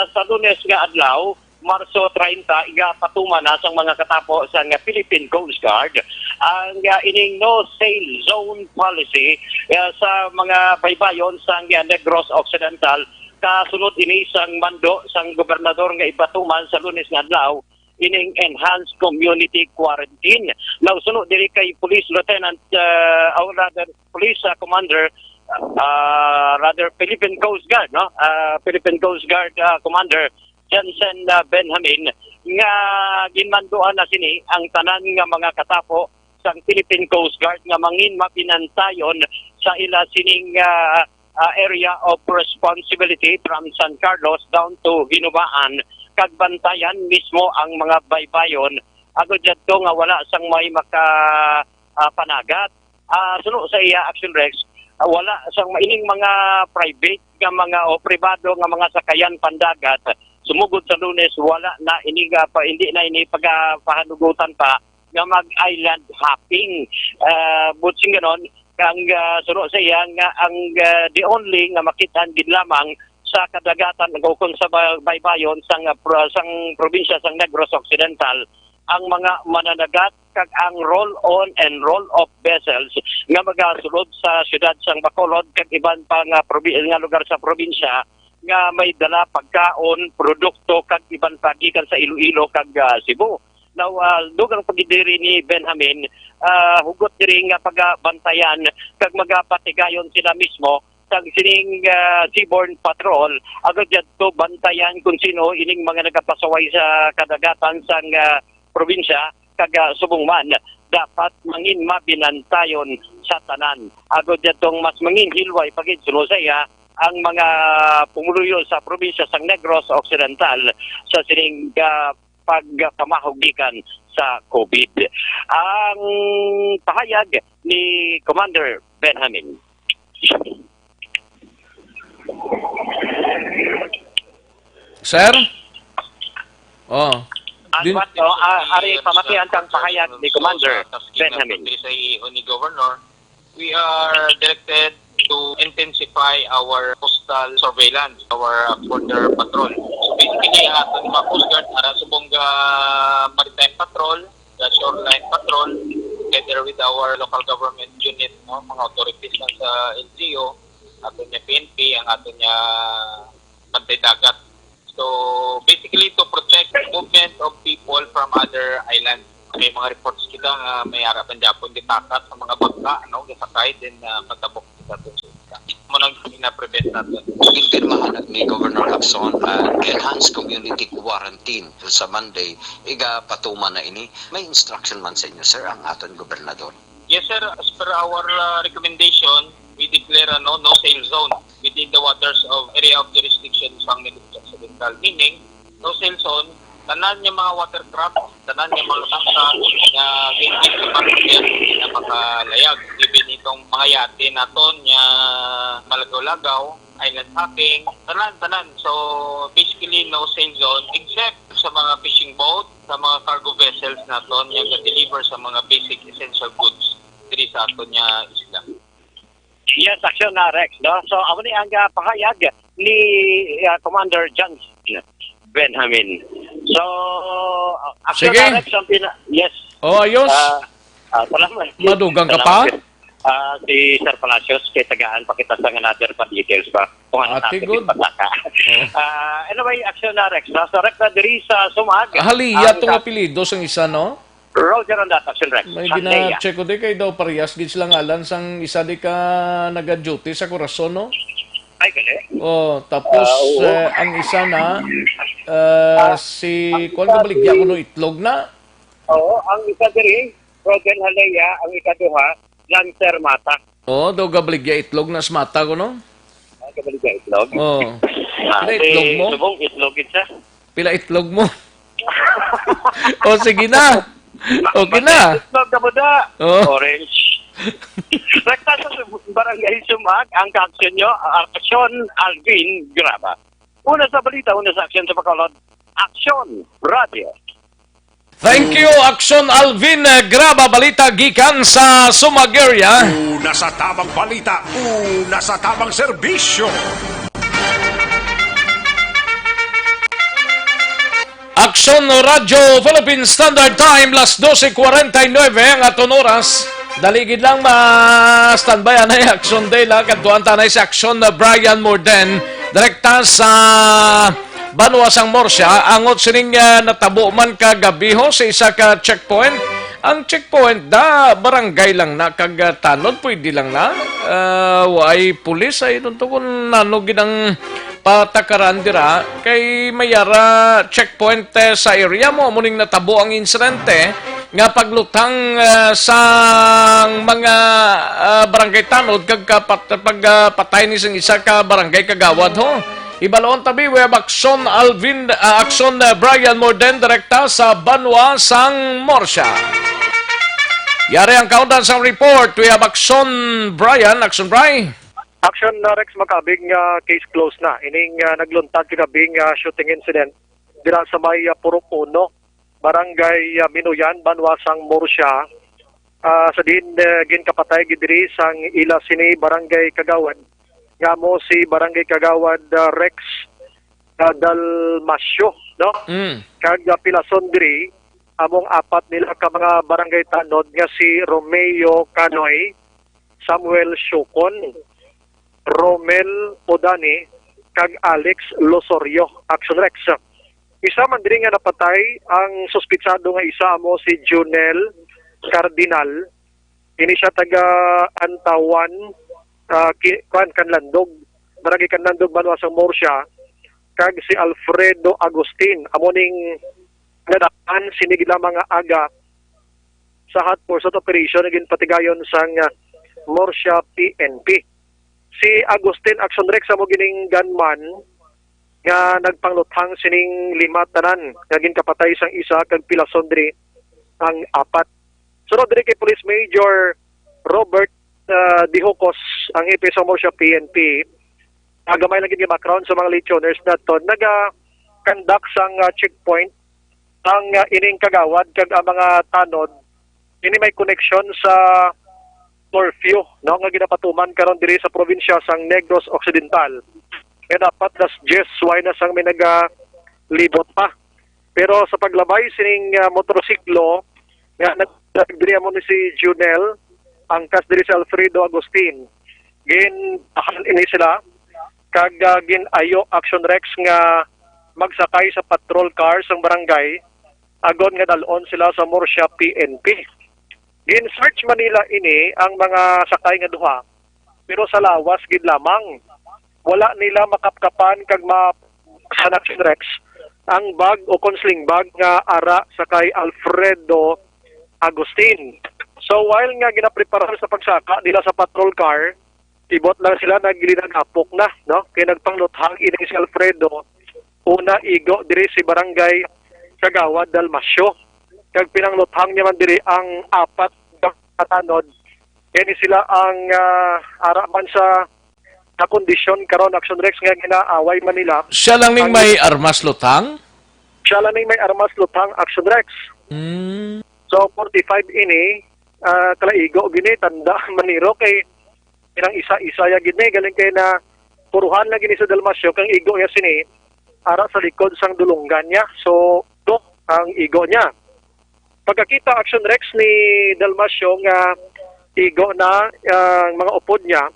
sa Lunes nga adlaw, Marso 30, patuma na sa mga katapo sa Philippine Coast Guard ang ining no-sail zone policy sa mga baybayon sa Negros Occidental. Kasunod ini sang mando sang gobernador nga ipatuman sa Lunes nga adlaw ining enhanced community quarantine. Now, sunod diri kay Police Lieutenant, Police Commander, Philippine Coast Guard, no? Philippine Coast Guard Commander Jensen Benjamin, nga ginmanduan na sini ang tanan nga mga katapo sa Philippine Coast Guard nga mangin mapinantayon sa ila sining area of responsibility from San Carlos down to Ginubaan, kagbantayan mismo ang mga baybayon agad dito nga wala sang may makapanagat. Suno sa iya, Action Rex, wala sang maining mga private nga mga o pribado nga mga sakayan pandagat sumugod sa Lunes, wala na hindi na ini pagpahanugutan pa nga mag-island hopping. Butsing ganon, ang suno sa iya nga ang the only nga makitaan din lamang sa kadagatan kung sa baybayon sang probinsya sang Negros Occidental ang mga mananagat kag ang roll-on and roll-off vessels nga magasulod sa siyudad sang Bacolod kag iban pa nga lugar sa probinsya nga may dala pagkaon, produkto kag iban pa gikan sa Iloilo kag Cebu. Now, dugang pagidiri ni Benjamin, hugot diri nga pagbantayan kag magapatigayon sila mismo sa sining seaborne patrol agad dito bantayan kung sino ining mga nagapasaway sa kadagatan sang probinsya kag subong man dapat mangin mabinantayon sa tanan agad ditong mas mangin hilway pagid sulusaya ang mga pumuluyo sa probinsya sang Negros Occidental sa sining pagpamahugikan sa COVID. Ang pahayag ni Commander Benjamin. Sir? Ari pamatian kang pahayag ni Commander Benjamin. Sa ni Governor, we are directed to intensify our coastal surveillance, our border patrol. So basically, ang ating mga Coast Guard, subong maritime patrol, the shoreline patrol, together with our local government unit, mga authorities lang sa LGU, ato niya PNP, ang ato niya Pantay Dagat. So, basically, to protect the movement of people from other islands. May mga reports kita nga may harapan Japon ditakat sa mga bangka, gasakay, then matabok kita doon sa isla. Munang na-prevent natin. Impirmahan ni Governor Lacson ang enhanced community quarantine sa Monday. Patuman na ini. May instruction man sa inyo, sir, ang aton gobernador. Yes, sir. As per our recommendation, we declare a no-sail zone within the waters of area of jurisdiction sa Negros Occidental. Meaning, no-sail zone, tanan niya mga watercraft, tanan niya mga tangka na gigit sa pagkakyan na makalayag. Even itong mga yate naton niya malagaw-lagaw, island hopping, tanan. So, basically, no-sail zone except sa mga fishing boat, sa mga cargo vessels naton niya ga-deliver sa mga basic essential goods diri sa aton niya isla. Yes, Action Rex, no? So, ako ni ang pahayag ni Commander Johnson Benjamin. So, Action Rex, yes. Ayos. Salamat. Madugang ka pa? Si Sir Palacios, kay tagaan pa kita sa another pa details pa. Kung ano natin pataka. Anyway, Action Rex, no? So, Rex na diri sa Sumag. Haliya itong apelido sa isa, no? Roger on that, Action Rex. May gina-check ko di kay daw parehas gid sila ngalan sang isa di ka naga-duty sa Corazon, no? Ay, gali. Tapos ang isa na si kuan ka baligya ko no itlog na. Oo, ang isa diri, Roger Halaya, ang ikaduha, Lancer Mata. Daw gabaligya itlog na smata ko, no? Gabaligya itlog? Ano itlog mo? Subong itlog isa. Pila itlog mo. O sige na. Okay na. Itlog na muda. Oh. Orange. Rekta sa barangay Sumag, ang ka-aksyon nyo, Aksyon Alvin Graba. Una sa balita, una sa aksyon sa Bacolod, Aksyon Radio. Thank you, Aksyon Alvin Graba, balita gikan sa Sumag area. Una sa tamang balita, una sa tamang serbisyo. Aksyon Radio Philippine Standard Time, las 12:49 ang aton oras. Daligid lang ma-standby anay Aksyon Dela, kadtuan tanay si Aksyon Brian Morden, direkta sa Banuasang Morsya, angot sining natabo man kagabiho sa isa ka checkpoint. Ang checkpoint da barangay lang na kagtanod, pwede lang na. Way pulis ay nunto kung nanogin ang patakaran dira kay mayara checkpoint sa area mo muning natabo ang insidente nga paglutang sa mga barangay tanod kag pagpatay ni sing isa ka barangay kagawad ho. Ibaloon tabi, we have Aksyon Brian Morden, direkta sa Banuasang Morsya. Yari ang countdown sa report. We have Aksyon Brian. Aksyon Brian. Action Rex Macabing case closed na. Ining nagluntad kagabing shooting incident dira sa may Purok 1, Barangay Minuyan, Banuasang Morsya. Sa din ginkapatay gidiri sang ila sini Barangay Kagawad. Nga mo si Barangay Kagawad Rex Dalmasyo, no? Kag pilason diri among apat nila ka mga barangay tanod nga si Romeo Canoy, Samuel Shukon, Romel Odani, kag Alex Losorio. Action Rex. Isa man diri nga napatay ang suspitsado nga isa mo si Junel Cardinal. Ini siya taga Antawan, Kanlandog, Barangay Kanlandog, Banuasang Morsya. Kag si Alfredo Agustin, amoning nadakan sinigla mga aga sa hot pursuit operation naging patigayon sang Morsya PNP. Si Agustin Action Rex amo gining gunman nga nagpangluthang sining 5 tanan naging kapatay sang isa kag pilason diri ang 4. Sunod diri kay Police Major Robert Dihocos, ang hepe sa Morsya PNP. Nagamay lang yung background sa mga lichoners na to. Naga-conduct sang checkpoint ang ining kagawad kag ang mga tanod. Ini may connection sa curfew, no? Nga ginapatuman karon diri sa probinsya sang Negros Occidental. Kaya dapat das 10 why na sang may nagalibot pa. Pero sa paglabay sining motorsiklo, nga nagdiri mo ni si Junel, angkas diri si Alfredo Agustin. Gin ini sila kag gin-ayo Action Rex nga magsakay sa patrol car sang barangay agon nga dalon sila sa Morsya PNP. Gin-search Manila ini ang mga sakay nga duha pero sa lawas gid lamang. Wala nila makapkapan kag sa Action Rex ang bag o counseling bag nga ara sa kay Alfredo Agustin. So while nga ginaprepara sa pagsaka nila sa patrol car, tibot lang sila naglinagapok na, no? Kaya nagpangluthang ini si Alfredo, una igo diri si Barangay Kagawad Dalmasyo. Kag pinangluthang niya man diri ang 4 katanod. Kaya sila ang araman sa kondisyon karon Action Rex nga ginaaway man nila. Siya lang ning may armas lutang? Siya lang ning may armas lutang Action Rex. So 45 ini kalaigo gini tanda maniro kay inang isa-isa ya gini galing kay na puruhan na gini sa Dalmasyo kang igo ya sini ara sa likod sang dulunggan niya. So ang igo niya. Pagkakita Action Rex ni Dalmasyo nga igo na ang mga upod niya,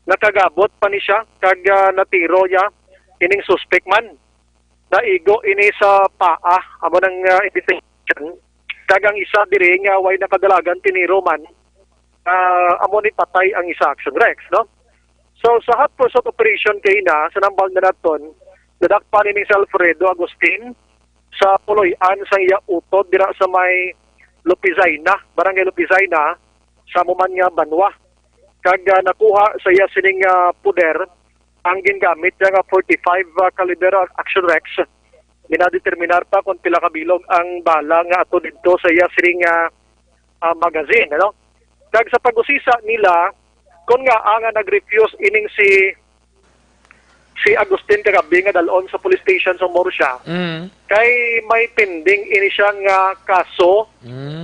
nakagabot pa ni siya kag natiro ya ining suspect man. Naigo ini sa paa amo nang identification. Kagang isa diri nga way nakadalagan tiniro man amo ni patay ang isa Action Rex, no? So sa hot pursuit operation kay na sa nambal na naton nadakpan ni si Alfredo Agustin sa puloy-an sang iya utod dira sa may Lupizayna, Barangay Lupizayna sa Muman nga Banwa. Kag nakuha sa iya sining puder ang gingamit nga 45 caliber Action Rex minadeterminar pa kung pila ka bilog ang bala nga ato didto sa iya sining magazine, ano? Kag sa pag-usisa nila kung nga ang nag-refuse ining si Agustin kagabi nga dalon sa police station sa Morsha, kay may pending ini siya nga kaso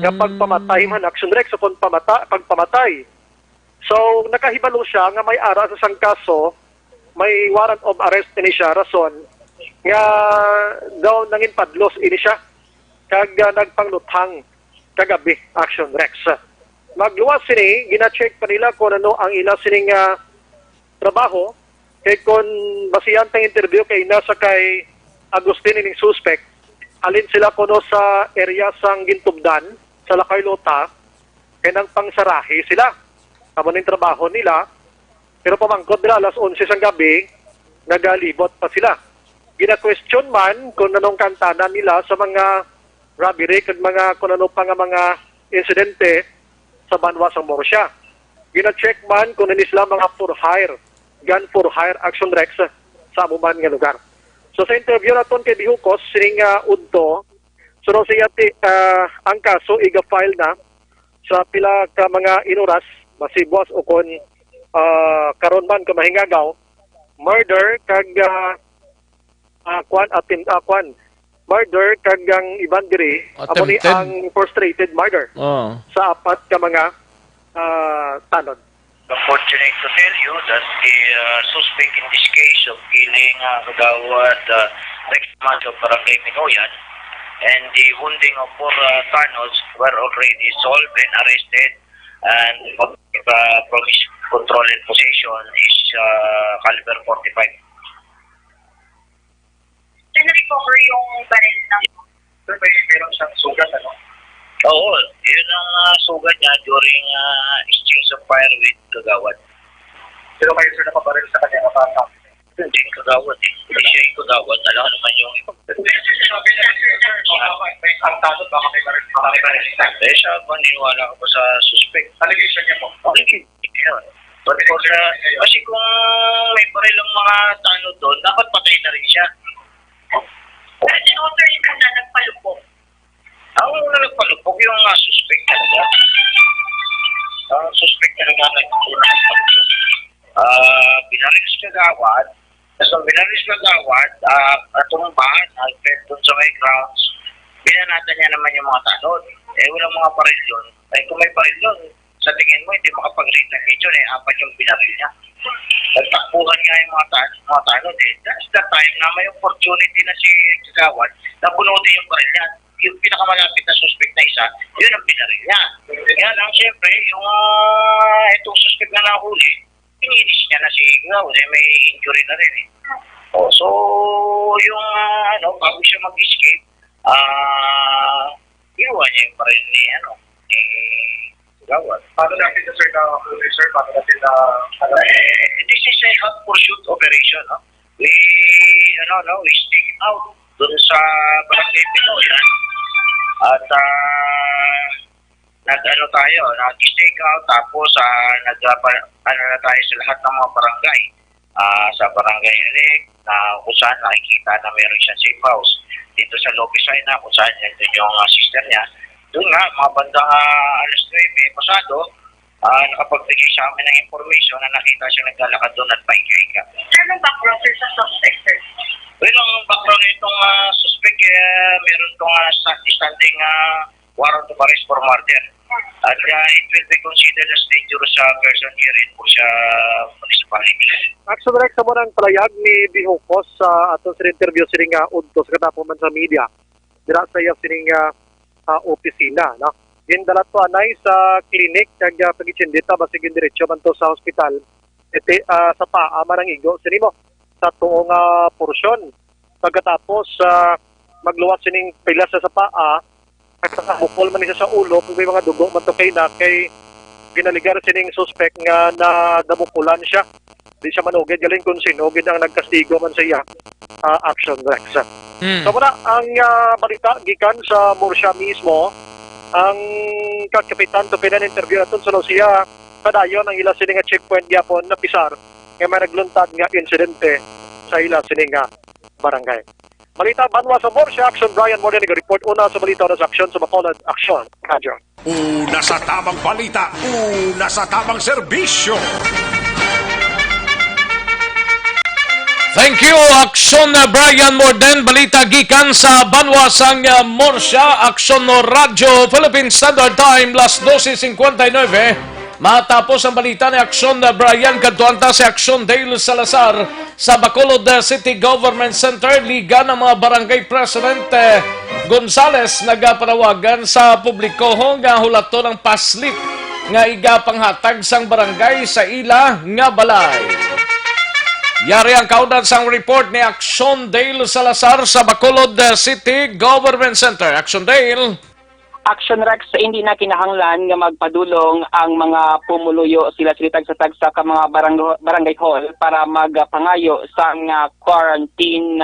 nga pagpamatay man, action rec sa pagpamatay. So nakahibalo siya nga may ara sa sang kaso, may warrant of arrest ini siya, rason nga daw nangin padlos ini siya kag nagpangluthang kagabi, action rex. Magluwas sini, gina-check pa nila kung ano ang ila sining trabaho. Kay kung basihan tang interview kay nasa kay Agustin ining suspect, alin sila kuno sa area sang gintubdan sa Lakay Lota, kay nang pangsarahi sila. Amo ning trabaho nila. Pero pamangkot nila alas 11 sang gabi, nagalibot pa sila. Gina-question man kung anong kantanan nila sa mga robbery kag mga kung ano pa nga mga insidente sa Banwa sa Morsha. Gina-check man kung ano sila mga for hire, gun for hire action rex sa amuman nga lugar. So sa interview naton kay Bihukos sining udto, so siya ang kaso iga-file na sa pila ka mga inuras masibwas o kon karon man ka mahingagaw murder kag murder kag ang iban diri amo ni ang frustrated murder sa apat ka mga tanod. Unfortunate to tell you that the suspect in this case of killing Kagawad next month of Barangay Minoyan and the wounding of 4 tanods were already solved and arrested, and from his control and possession is caliber 45. Na-recover yung baril ng... Sir, may meron siyang sugat, ano? Oo, yun ang sugat niya during exchange of fire with Kagawad. Pero kayo sir napabaril sa kanya kapata? Hindi Kagawad eh. Hindi siya yung Kagawad. Alam ko naman yung... May ang tanod, baka may baril. Eh siya, maniniwala ko pa sa suspect. Allegation niya po? Yun. But kasi kung may baril ang mga tanod doon, dapat patay na rin siya. Kasi author yung na nagpalupok. Ang una nagpalupok yung suspect talaga. Ang suspect talaga nagpalupok. Binaris Kagawad. Tapos ang binaris Kagawad, tumbahan, nag-fed doon sa may grounds. Binanatan niya naman yung mga tanod. Eh, walang mga baril yun. Eh, kung may baril yun, sa tingin mo, hindi makapag-rate ng video na apat yung binaril niya. Nagtakbuhan nga yung mga tanod eh. That's the time na may opportunity na si Kagawad na bunutin yung baril niya. Yung pinakamalapit na suspect na isa, yun ang binaril niya. Kaya lang, siyempre, yung itong suspect na nahuli, ininis niya na si Kagawad eh, may injury na rin eh. So, yung bago siya mag-escape, iwan niya yung baril ni Kagawad. Paano natin na sir na sir? Paano natin na... This is a hot pursuit operation. No? We stick out dun sa Barangay Minoyan at nag-stake out tapos na tayo sa lahat ng mga barangay. Sa Barangay Elec kung saan nakikita na meron siyang safe house. Dito sa Lobisay na kung saan yung sister niya. Doon nga, mga bandang alas 9 pasado, nakapagbigay sa amin ng information na nakita siya naglalakad doon at paikay-ika. Anong background sir sa suspect sir? Well, ang background nitong suspect, meron itong standing warrant of arrest for murder. At it will be considered as dangerous person here in Pusha Municipality. Action Rex sa mo ng palayag ni Bihukos sa atong sa interview sining udtos katapo man sa media. Dira sa iya sining opisina, no? Gindalat to anay sa clinic kag pagitsindita basig diretso man to sa hospital. Sa paa man ang igo sinimo sa tuong porsyon. Pagkatapos magluwas sining pila sa paa at bukol man siya sa ulo kung may mga dugo man to kay ginaligar sining suspect nga na damukulan siya. Di siya manugid galing kung sino gid ang nagkastigo man sa iya. Action Rex. So muna ang balita gikan sa Morsha mismo, ang kapitan to pinan-interview naton sa siya padayon ang ila sining checkpoint gyapon na pisar nga may nagluntad nga insidente sa ila sining barangay. Balita Banwa sa Morsha Action, Brian Morgan report una sa balita na sa aksyon sa Bacolod Action. Radyo. Una sa tamang balita, una sa tamang serbisyo. Thank you, Aksyon Brian Morden. Balita gikan sa Banwa sang Morsha, Aksyon no Radyo, Philippine Standard Time, las 12:59. Matapos ang balita ni Aksyon Brian, kadtuanta si Aksyon Dale Salazar sa Bacolod City Government Center. Liga ng mga Barangay President Gonzales nagapanawagan sa publiko nga hulato ng paslit nga igapanghatag sang barangay sa ila nga balay. Yari ang kaudan sang report ni Aksyon Dale Salazar sa Bacolod City Government Center. Aksyon Dale. Action Rex, hindi na kinahanglan nga magpadulong ang mga pumuluyo sila tagsa-tagsa ka mga barangay hall para magpangayo sa quarantine,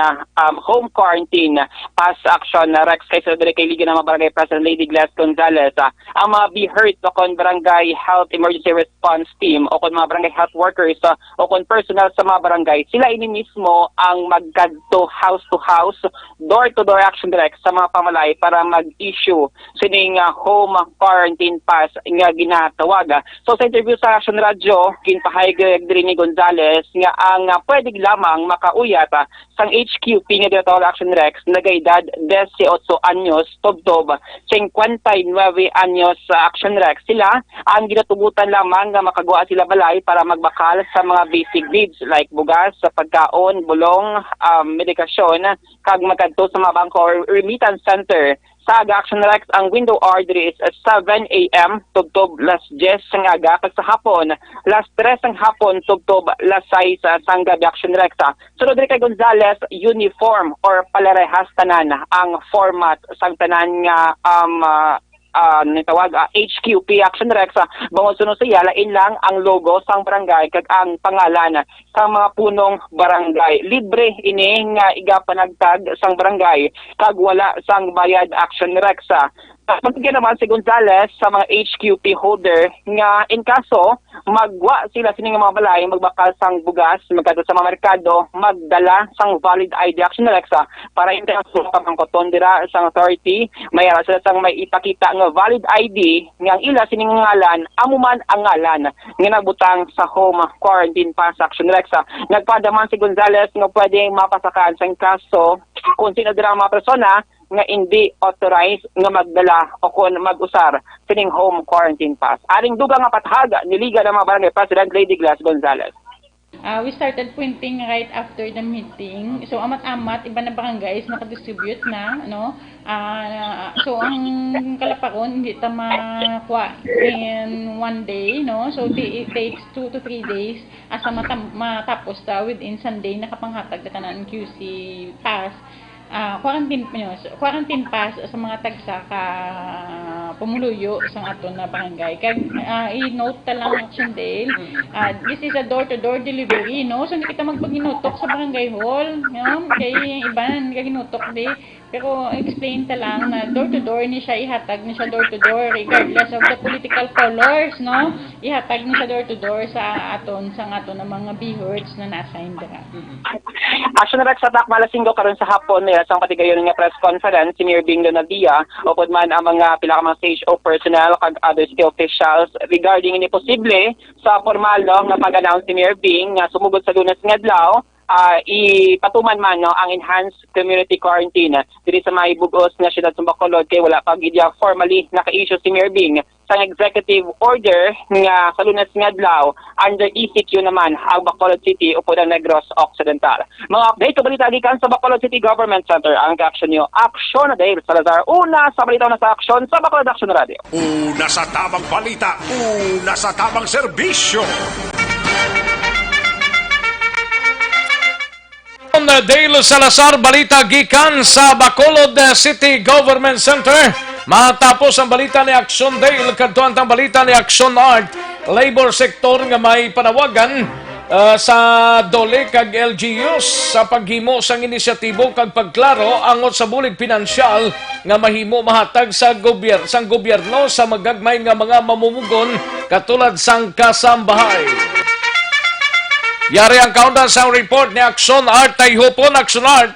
home quarantine. Pass Action Rex kay sa kay Liga ng mga Barangay President Lady Glass Gonzales. Ang mga BHERT o kon Barangay Health Emergency Response Team o kon mga barangay health workers o kon personal sa mga barangay, sila ini mismo ang magkadto house to house, door to door Action Rex sa mga pamalay para mag-issue sining home quarantine pass nga ginatawag. So sa interview sa Action Radio, ginpahayag diri ni Gonzales nga ang pwede lamang makauyat sang HQP nga ginatawag Action Rex nagaedad 18 anyos tubtob 59 anyos sa Action Rex. Sila ang ginatugutan lamang nga makagawa sila balay para magbakal sa mga basic needs like bugas, pagkaon, bulong, medikasyon kag magkadto sa mga bangko or remittance center. Sa Action Rex, ang window hour is 7 a.m. tubtob las 10 sang aga kag sa hapon las 3 sang hapon tubtob las 6 sang gabi Action Rex. Sunod rin kay Gonzales, uniform or palarehas tanan ang format sang tanan nga nitawag HQP Action Rex. Bangod sunod sa lain lang ang logo sang barangay kag ang pangalan sa mga punong barangay. Libre ini nga igapanagtag sang barangay kag wala sang bayad Action Rex. Pagkaya naman si Gonzales sa mga HQP holder nga in kaso magwa sila sining mga balay magbakal sang bugas magkadto sa mga merkado magdala sang valid ID Action Rex para hindi ang pangkoton dira sang authority may sila sang may ipakita nga valid ID nga ang ila sining ngalan amuman ang ngalan nga nagbutang sa home quarantine pass Action Rex. Nagpadaman si Gonzales nga pwedeng mapasakan sang kaso kung sino dira mga persona nga hindi authorized nga magdala o kung mag-usar sining home quarantine pass. Aring dugang nga pathaga ni Liga ng mga Barangay President Lady Glass Gonzales. We started printing right after the meeting. So amat-amat iba na barangays naka-distribute na, no? So ang kalapakon hindi ta makuha in one day, no? So it takes 2 to 3 days asa matapos ta within Sunday nakapanghatag ta tanan QC pass. Quarantine pass sa mga tagsa ka pumuluyo sa aton na barangay. Kag i-note ta lang Action Dale, this is a door-to-door delivery, no? So hindi kita magpaginutok sa barangay hall, no? Kay iban gaginutok di. Pero explain ta lang na door-to-door ni siya ihatag ni siya door-to-door regardless of the political colors, no? Ihatag ni siya door-to-door sa aton na mga BHERTs na na-assign dira. Action Rex sa Takmalasinggo karon sa hapon sa patigayon nga press conference si Mayor Bing Donadia upod man ang mga pila ka mga stage o personnel kag other city officials regarding ini posible sa formal nga pag-announce ni Mayor Bing nga sumugod sa Lunes nga adlaw ipatuman man ang enhanced community quarantine diri sa may bugos nga siyudad sa Bacolod kay wala pa gid formally naka-issue si Mayor Bing sa executive order nga sa Lunes nga adlaw under ECQ naman ang Bacolod City upod ang Negros Occidental. Mga update o balita gikan sa Bacolod City Government Center ang ka-action nyo Action Dale Salazar. Una sa balita na sa aksyon sa Bacolod Action Radio. Una sa tamang balita, una sa tamang serbisyo. Dale Salazar, balita gikan sa Bacolod City Government Center. Matapos ang balita ni Action Dale, kadtuan ang balita ni Action Art, labor sector nga may panawagan sa DOLE kag LGUs sa paghimo sang inisyatibo kag pagklaro angot sa bulig pinansyal nga mahimo mahatag sa gobyerno sa magagmay nga mga mamumugon katulad sang kasambahay. Yari ang countdown sa report ni Akson Art Tayhupon. Akson Art.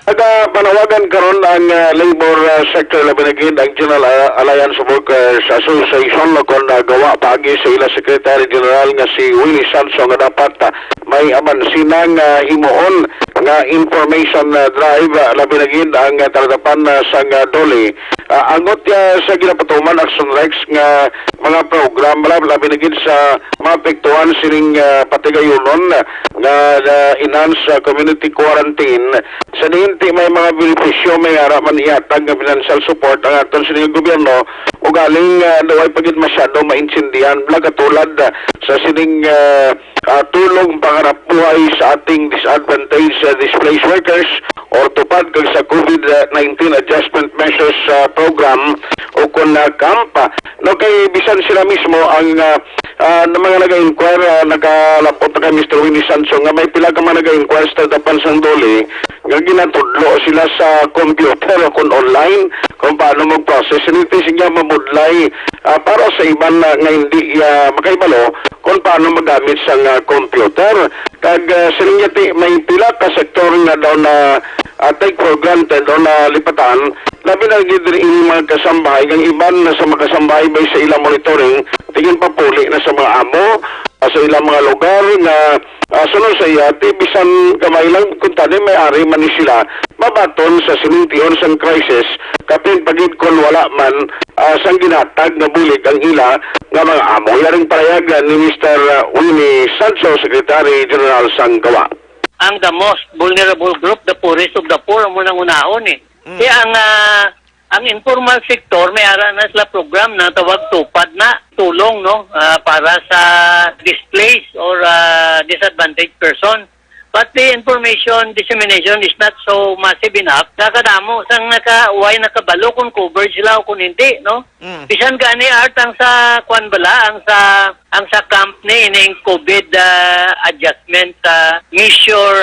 Panawagan karon ang labor sector labinagid ang General Alliance of Workers Association kon gawa paagi sa ila Secretary General nga si Willie Sanso nga dapat may amansinang himuon nga information drive labinagid ang taladapan sang Dole. Angot sa ginapatuman Action Rex nga mga program labinagid sa maapektuhan sining patigayunon nga enhance community quarantine sa niinti may mga benepisyo may harapan ihatag nga financial support ang aton sining gobyerno o galing daway pagid masyado maintindihan katulad sa sining tulong pangarap buhay sa ating disadvantaged displaced workers or tupad kag sa COVID-19 adjustment measures program o kun kampa no kay bisan sila mismo ang mga nag-inquire nakalapot na kay Mr. Winnie Sanso nga may pila ka mga nag-inquire sa dapan sang Dole nga ginatudlo sila sa computer o kun online kung paano mag-process nito siya mamudlay para sa iban nga hindi makaibalo kung paano magamit sang computer kag sininyati may pila ka sektor nga daw na take for granted o na lipatan labi na gidri ini mga kasambahay kang iban na sa makasambahay bay sa ilang monitoring tingin papuli na sa mga amo sa ilang mga lugar na sunod sa iya bisan kamay lang kung tani may ari man ni sila mabaton sa sinintion sang crisis kapin pagid kon wala man sang ginatag na bulig ang ila nga mga amo yaring parayagan ni Mr. Winnie Sanso, Secretary General sang Gawa. Ang the most vulnerable group, the poorest of the poor, ang unang-unaon eh. Kaya ang informal sector, may ara na sila program na tawag tupad na tulong no para sa displaced or disadvantaged person. But the information dissemination is not so massive enough. Kakadamo sang nakabalo kung covered sila o kung hindi, no? Bisan gani art ang sa kwan bala, ang sa camp ni ining COVID adjustment measure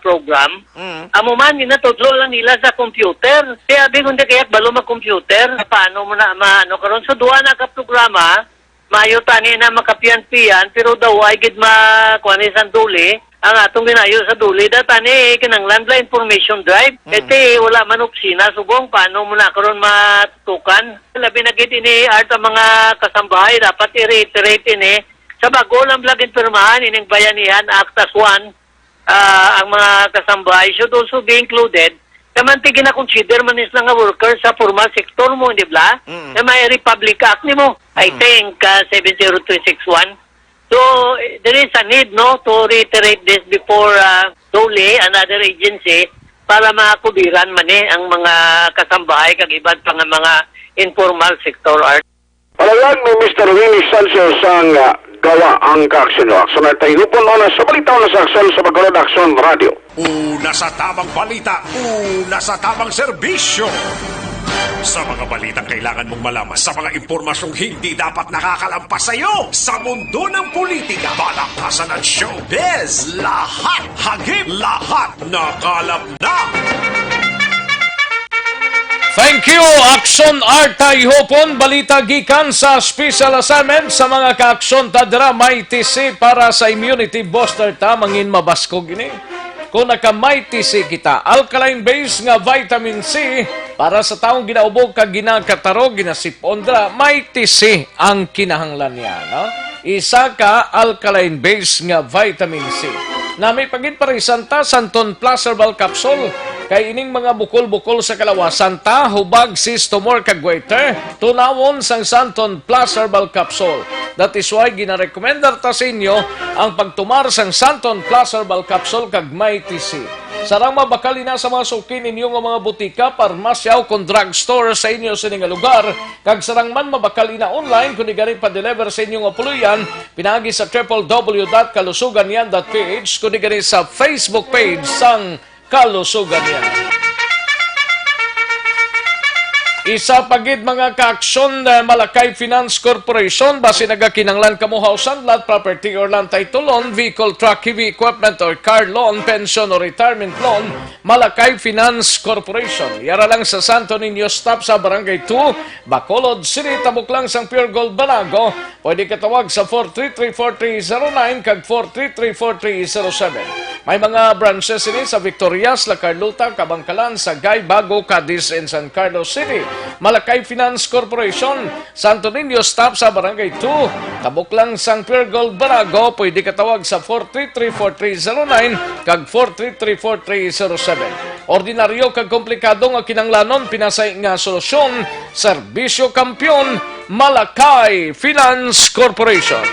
program. Amo man ginatudlo lang nila sa computer. Kaya bigon di kayak balo mag-computer, paano mo na maano karon so duwa na ka programa, mayo tani na makapian-pian pero daw ay gid makuani san Dole. Ang atong ginayo sa Duli tani kinanglan bla information drive ete wala man opisina subong paano mo na karon matutukan labi na gid ini art ang mga kasambahay dapat i-reiterate ini sa bago lang blag pirmahan ining bayanihan Actas 1 ang mga kasambahay should also be included kamanti gina-consider man is nga worker sa formal sector mo di bla na may Republic Act nimo I think 70361. So, there is a need, no, to reiterate this before Dole, another agency, para makakubiran man ang mga kasambahay kag iban pa nga mga informal sector art. Palayan ni Mr. Winnie Sanso sang Gawa ang kaaksyon. Aksyon na tayo po na sa balitaw na sa aksyon sa Bacolod Aksyon Radio. Una sa tamang balita, una sa tamang serbisyo. Sa mga balitang kailangan mong malaman, sa mga impormasyong hindi dapat nakakalampas sa iyo, sa mundo ng politika, balakasan at showbiz, lahat, hagip, lahat, nakalap na! Thank you, Akson Art Tayhupon. Balita gikan sa special assignment sa mga ka-aksyon tadra may TC para sa immunity booster ta mangin mabaskog ini. Kung nakamay TC kita, alkaline base nga vitamin C para sa taong ginaubog kag ginakataro ginasipondra, may TC ang kinahanglan niya, no? Isa ka alkaline base nga vitamin C. Na may pagid parisan ta Santon Plus Herbal Capsule kay ining mga bukol-bukol sa kalawasan ta, hubag, cyst, tumor, kag goiter, tunawon sang Santon Plus Herbal Capsule. That is why ginarekomendar ta sa inyo ang pagtumar sang Santon Plus Herbal Capsule kag may TC. Sarang mabakali na sa mga sukin ninyo nga mga butika, parmasya o kung drugstore sa inyo sa nga lugar, kag sarang man mabakali na online kung igaling pa-deliver sa inyo nga puluyan, pinagi sa www.kalusuganyan.ph kung igaling sa Facebook page sang Kalusugan yan. Isa pagid mga kaaksyon na Malakay Finance Corporation base nagakinanglan kamo hausan lot property or land title vehicle truck heavy equipment or car loan pension or retirement loan Malakay Finance Corporation yara lang sa Santo Niño stop sa Barangay 2 Bacolod City tabok lang sang Pure Gold Banago pwede ka tawag sa 433-4309 kag 433-4307 may mga branches ini sa Victorias, La Carlota, Kabangkalan, Sagay, Bago, Cadiz, and San Carlos City. Malakay Finance Corporation, Santo Niño stop sa Barangay 2. Tabok lang sang Pure Gold Barago, pwede katawag sa 433-4309 kag 433-4307. Ordinaryo kag komplikado nga kinanglanon, pinasay nga solusyon, Serbisyo Kampiyon, Malakay Finance Corporation.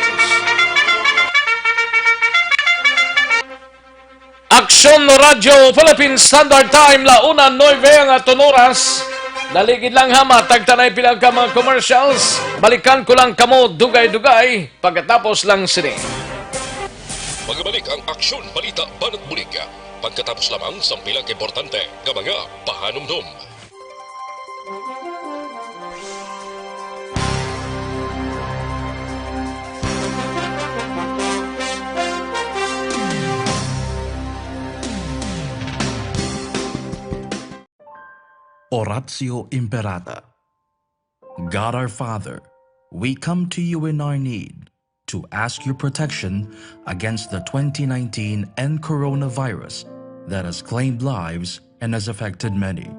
Aksyon no Radyo Philippine Standard Time la 1:09 ang aton oras. Naligid lang ha matagtanay pila ka mga commercials. Balikan ko lang kamo dugay-dugay pagkatapos lang sini. Magbalik ang Aksyon Balita Banat Bulig. Pagkatapos lamang sa pilang importante nga mga pahanumdum. Oratio Imperata. God our Father, we come to you in our need to ask your protection against the 2019 and coronavirus that has claimed lives and has affected many.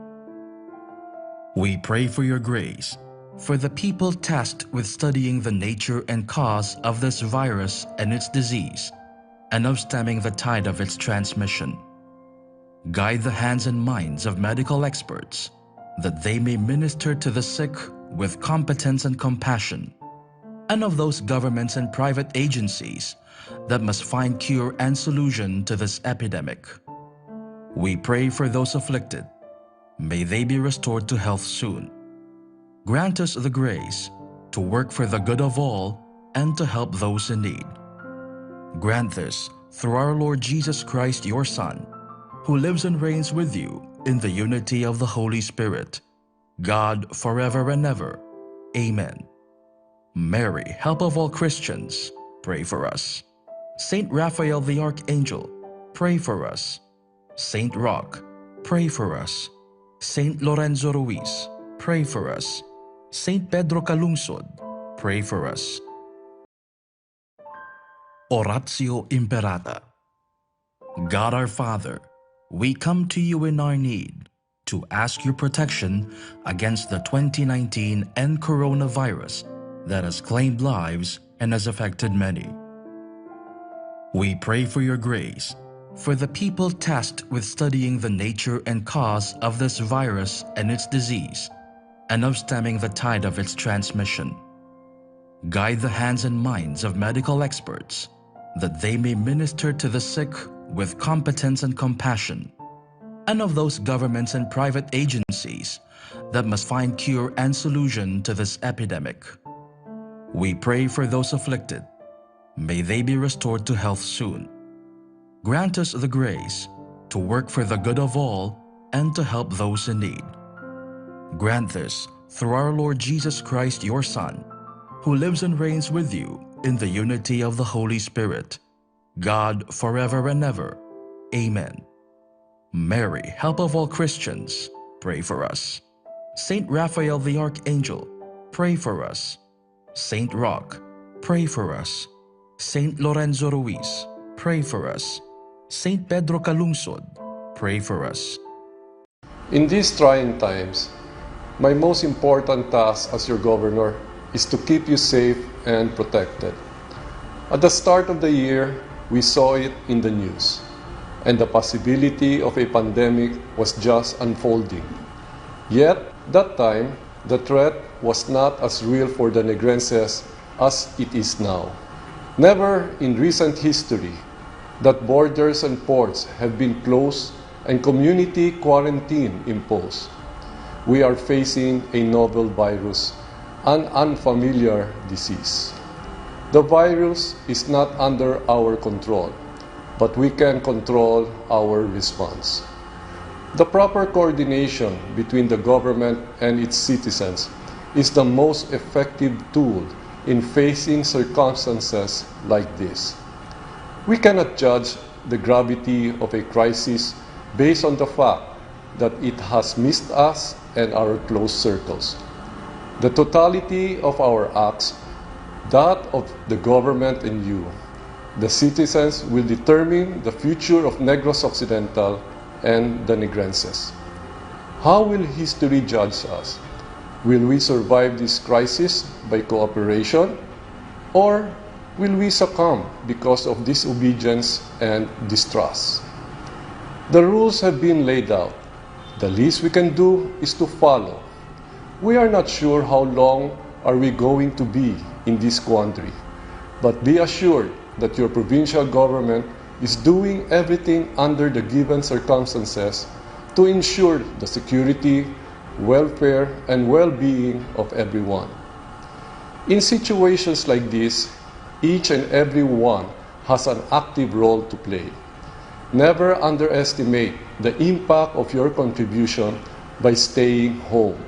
We pray for your grace for the people tasked with studying the nature and cause of this virus and its disease, and of stemming the tide of its transmission. Guide the hands and minds of medical experts that they may minister to the sick with competence and compassion, and of those governments and private agencies that must find cure and solution to this epidemic. We pray for those afflicted. May they be restored to health soon. Grant us the grace to work for the good of all and to help those in need. Grant this through our Lord Jesus Christ, your Son, who lives and reigns with you in the unity of the Holy Spirit, God forever and ever. Amen. Mary, help of all Christians, pray for us. Saint Raphael the Archangel, pray for us. Saint Roch, pray for us. Saint Lorenzo Ruiz, pray for us. Saint Pedro Calungsod, pray for us. Oratio Imperata. God our Father, we come to you in our need to ask your protection against the 2019 and coronavirus that has claimed lives and has affected many. We pray for your grace for the people tasked with studying the nature and cause of this virus and its disease, and of stemming the tide of its transmission. Guide the hands and minds of medical experts that they may minister to the sick with competence and compassion, and of those governments and private agencies that must find cure and solution to this epidemic. We pray for those afflicted. May they be restored to health soon. Grant us the grace to work for the good of all and to help those in need. Grant this through our Lord Jesus Christ, your Son, who lives and reigns with you in the unity of the Holy Spirit, God forever and ever. Amen. Mary, help of all Christians, pray for us. Saint Raphael the Archangel, pray for us. Saint Roch, pray for us. Saint Lorenzo Ruiz, pray for us. Saint Pedro Calungsod, pray for us. In these trying times, my most important task as your governor is to keep you safe and protected. At the start of the year, we saw it in the news, and the possibility of a pandemic was just unfolding. Yet, that time, the threat was not as real for the Negrenses as it is now. Never in recent history that borders and ports have been closed and community quarantine imposed. We are facing a novel virus, an unfamiliar disease. The virus is not under our control, but we can control our response. The proper coordination between the government and its citizens is the most effective tool in facing circumstances like this. We cannot judge the gravity of a crisis based on the fact that it has missed us and our close circles. The totality of our acts, that of the government and you, the citizens, will determine the future of Negros Occidental and the Negrenses. How will history judge us? Will we survive this crisis by cooperation, or will we succumb because of disobedience and distrust? The rules have been laid out. The least we can do is to follow. We are not sure how long are we going to be in this quandary, but be assured that your provincial government is doing everything under the given circumstances to ensure the security, welfare, and well-being of everyone. In situations like this, each and every one has an active role to play. Never underestimate the impact of your contribution by staying home.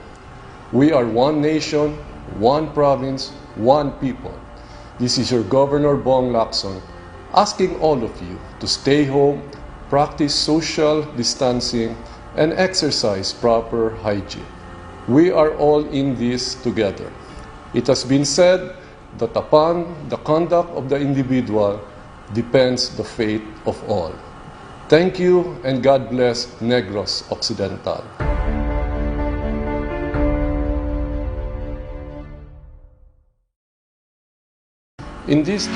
We are one nation, one province, one people. This is your Governor Bong Lacson asking all of you to stay home, practice social distancing, and exercise proper hygiene. We are all in this together. It has been said that upon the conduct of the individual depends the fate of all. Thank you and God bless Negros Occidental. In this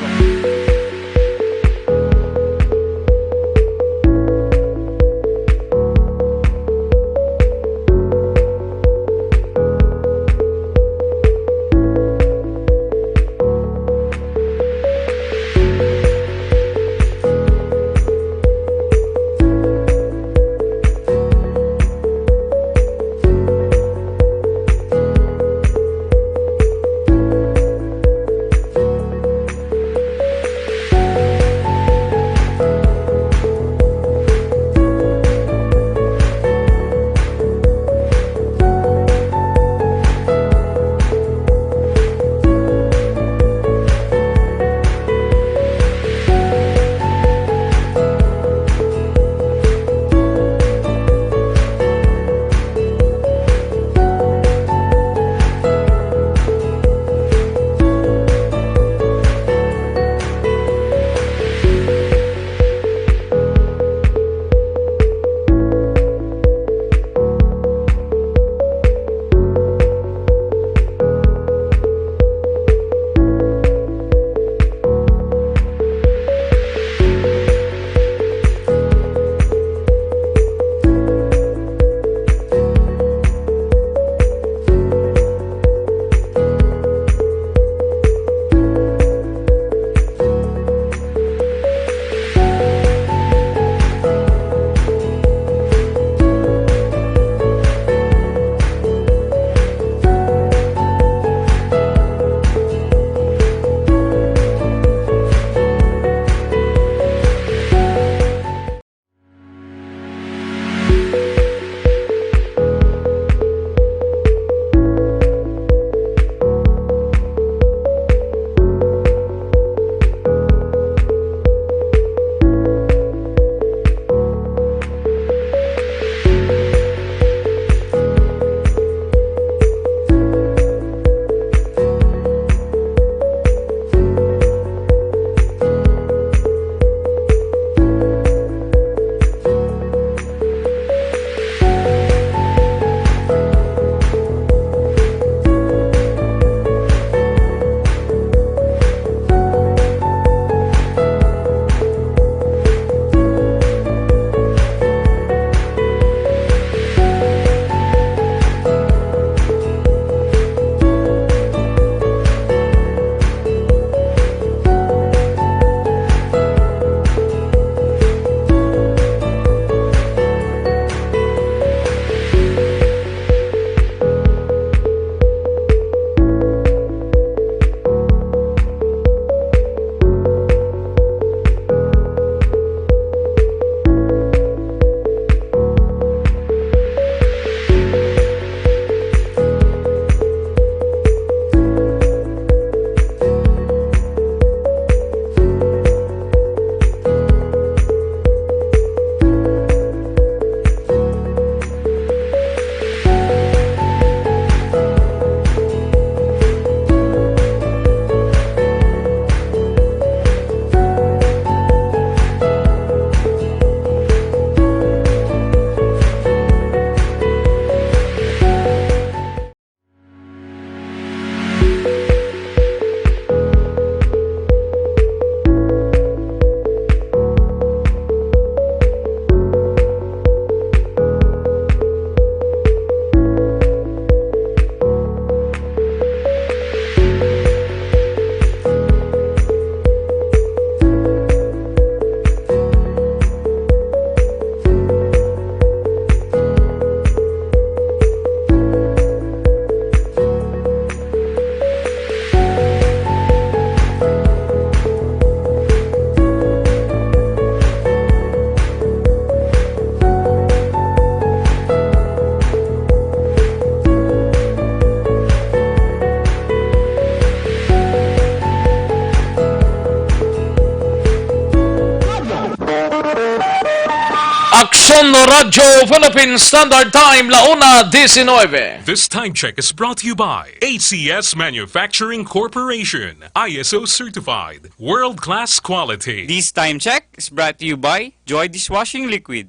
Aksyon Radio Philippine Standard Time, 1:19. This time check is brought to you by ACS Manufacturing Corporation, ISO certified, world-class quality. This time check is brought to you by Joy Dishwashing Liquid.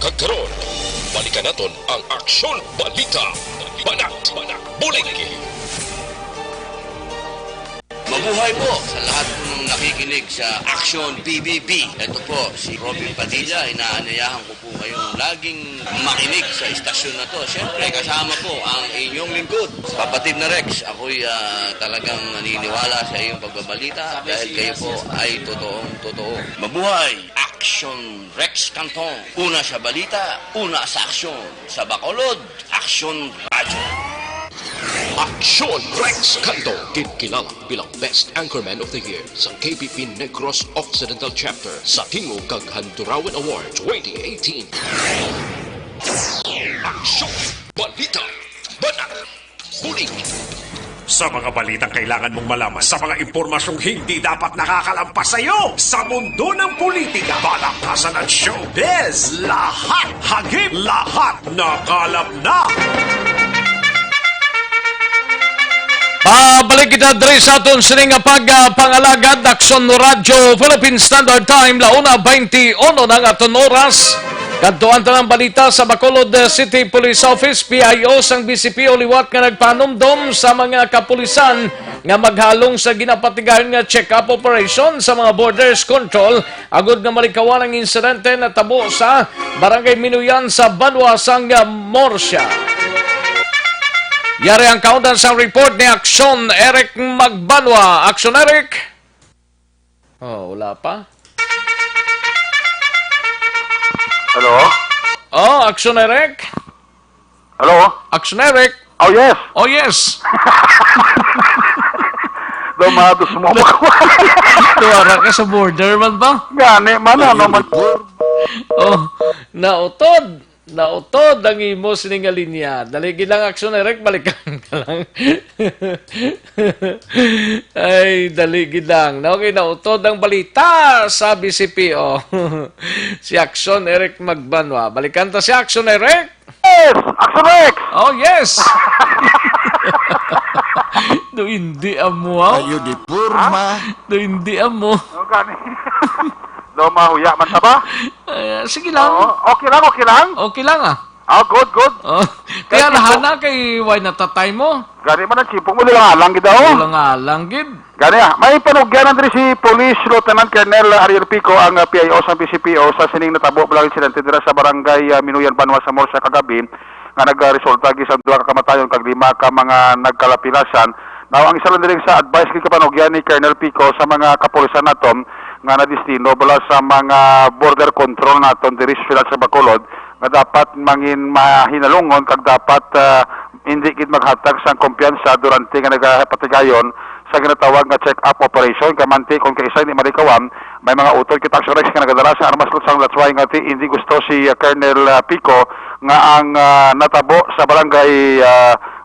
Kagkaroon, balikan natin ang Aksyon Balita. Banat, bulig. Mabuhay po sa lahat po ng nakikinig sa Action PBB. Ito po, si Robin Padilla. Inaanyayahan ko po kayong laging makinig sa istasyon na to. Siyempre, kasama po ang inyong lingkod. Kapatid na Rex, ako'y talagang naniniwala sa iyong pagbabalita dahil kayo po ay totoong-totoo. Mabuhay! Action Rex Canton. Una sa balita, una sa aksyon. Sa Bacolod, Action Radio. Aksyon Rex Canto, kinilala bilang Best Anchorman of the Year sa KBP Negros Occidental Chapter sa Tingog kag Handurawan Award 2018. Aksyon Balita, Banat, Bulig. Sa mga balitang kailangan mong malaman, sa mga impormasyong hindi dapat nakakalampas sa iyo, sa mundo ng politika, balakasan at showbiz, lahat, hagip, lahat, nakalap na! Pabalik kita diri sa aton sining pagpangalagad Aksyon Radio Philippine Standard Time, 1:21 ng aton oras. Kadtuan tanang balita sa Bacolod City Police Office, PIO sang BCPO liwat nga nagpanumdom sa mga kapulisan nga maghalong sa ginapatigayon nga check-up operation sa mga borders control agud nga malikawan ang insidente na tabo sa Barangay Minuyan sa Banwa sang Morsia. Yari ang kauntan sa report ni Aksyon Eric Magbanwa. Aksyon Eric? Oh, wala pa. Hello? Oh, Aksyon Eric? Hello? Aksyon Eric? Oh, yes. Oh, yes. Dumados mo mo. Tuwara ka sa border man ba? Gani, mana naman. Oh, nautod. Nautod ang imo sining linya. Daligi lang Aksyon Eric, balikan ka lang. Ay, daligi lang. Okay, nautod ang balita sa BCPO. Si Aksyon Eric Magbanwa. Balikan ta si Aksyon Eric? Yes! Aksyon Eric! Oh, yes! Do hindi amo. Ayo di purma. Do hindi amo. Oh, gani. Do mahuya man ta ba? Sige lang. Okay lang, okay lang. Okay lang Oh, good, good. Oh, kaya lahana kay why natatay mo? Gani man ang sipong mo lang alang gid daw. Lang gid. Gani may panugyanan diri si Police Lieutenant Colonel Ariel Pico ang PIO sa PCPO sa sining natabo bilang insidente dira sa Barangay Minuyan Banwa sa Morsia kagabi nga nagresulta sa duha ka kamatayon kag 5 ka mga nagkalapilasan. Now ang isa lang diri sa advice kay kapanugyan ni Colonel Pico sa mga kapulisan naton nga nadistino bala sa mga border control naton diri sa Bacolod nga dapat mangin mahinalungon kag dapat hindi gid maghatag sang kumpiyansa durante nga nagapatigayon sa ginatawag nga check-up operation kamanti kung kaisa ni marikawan may mga utol kita sa Rex nga nagadala sa armas lutsang latsway nga hindi gusto si Colonel Pico nga ang natabo sa barangay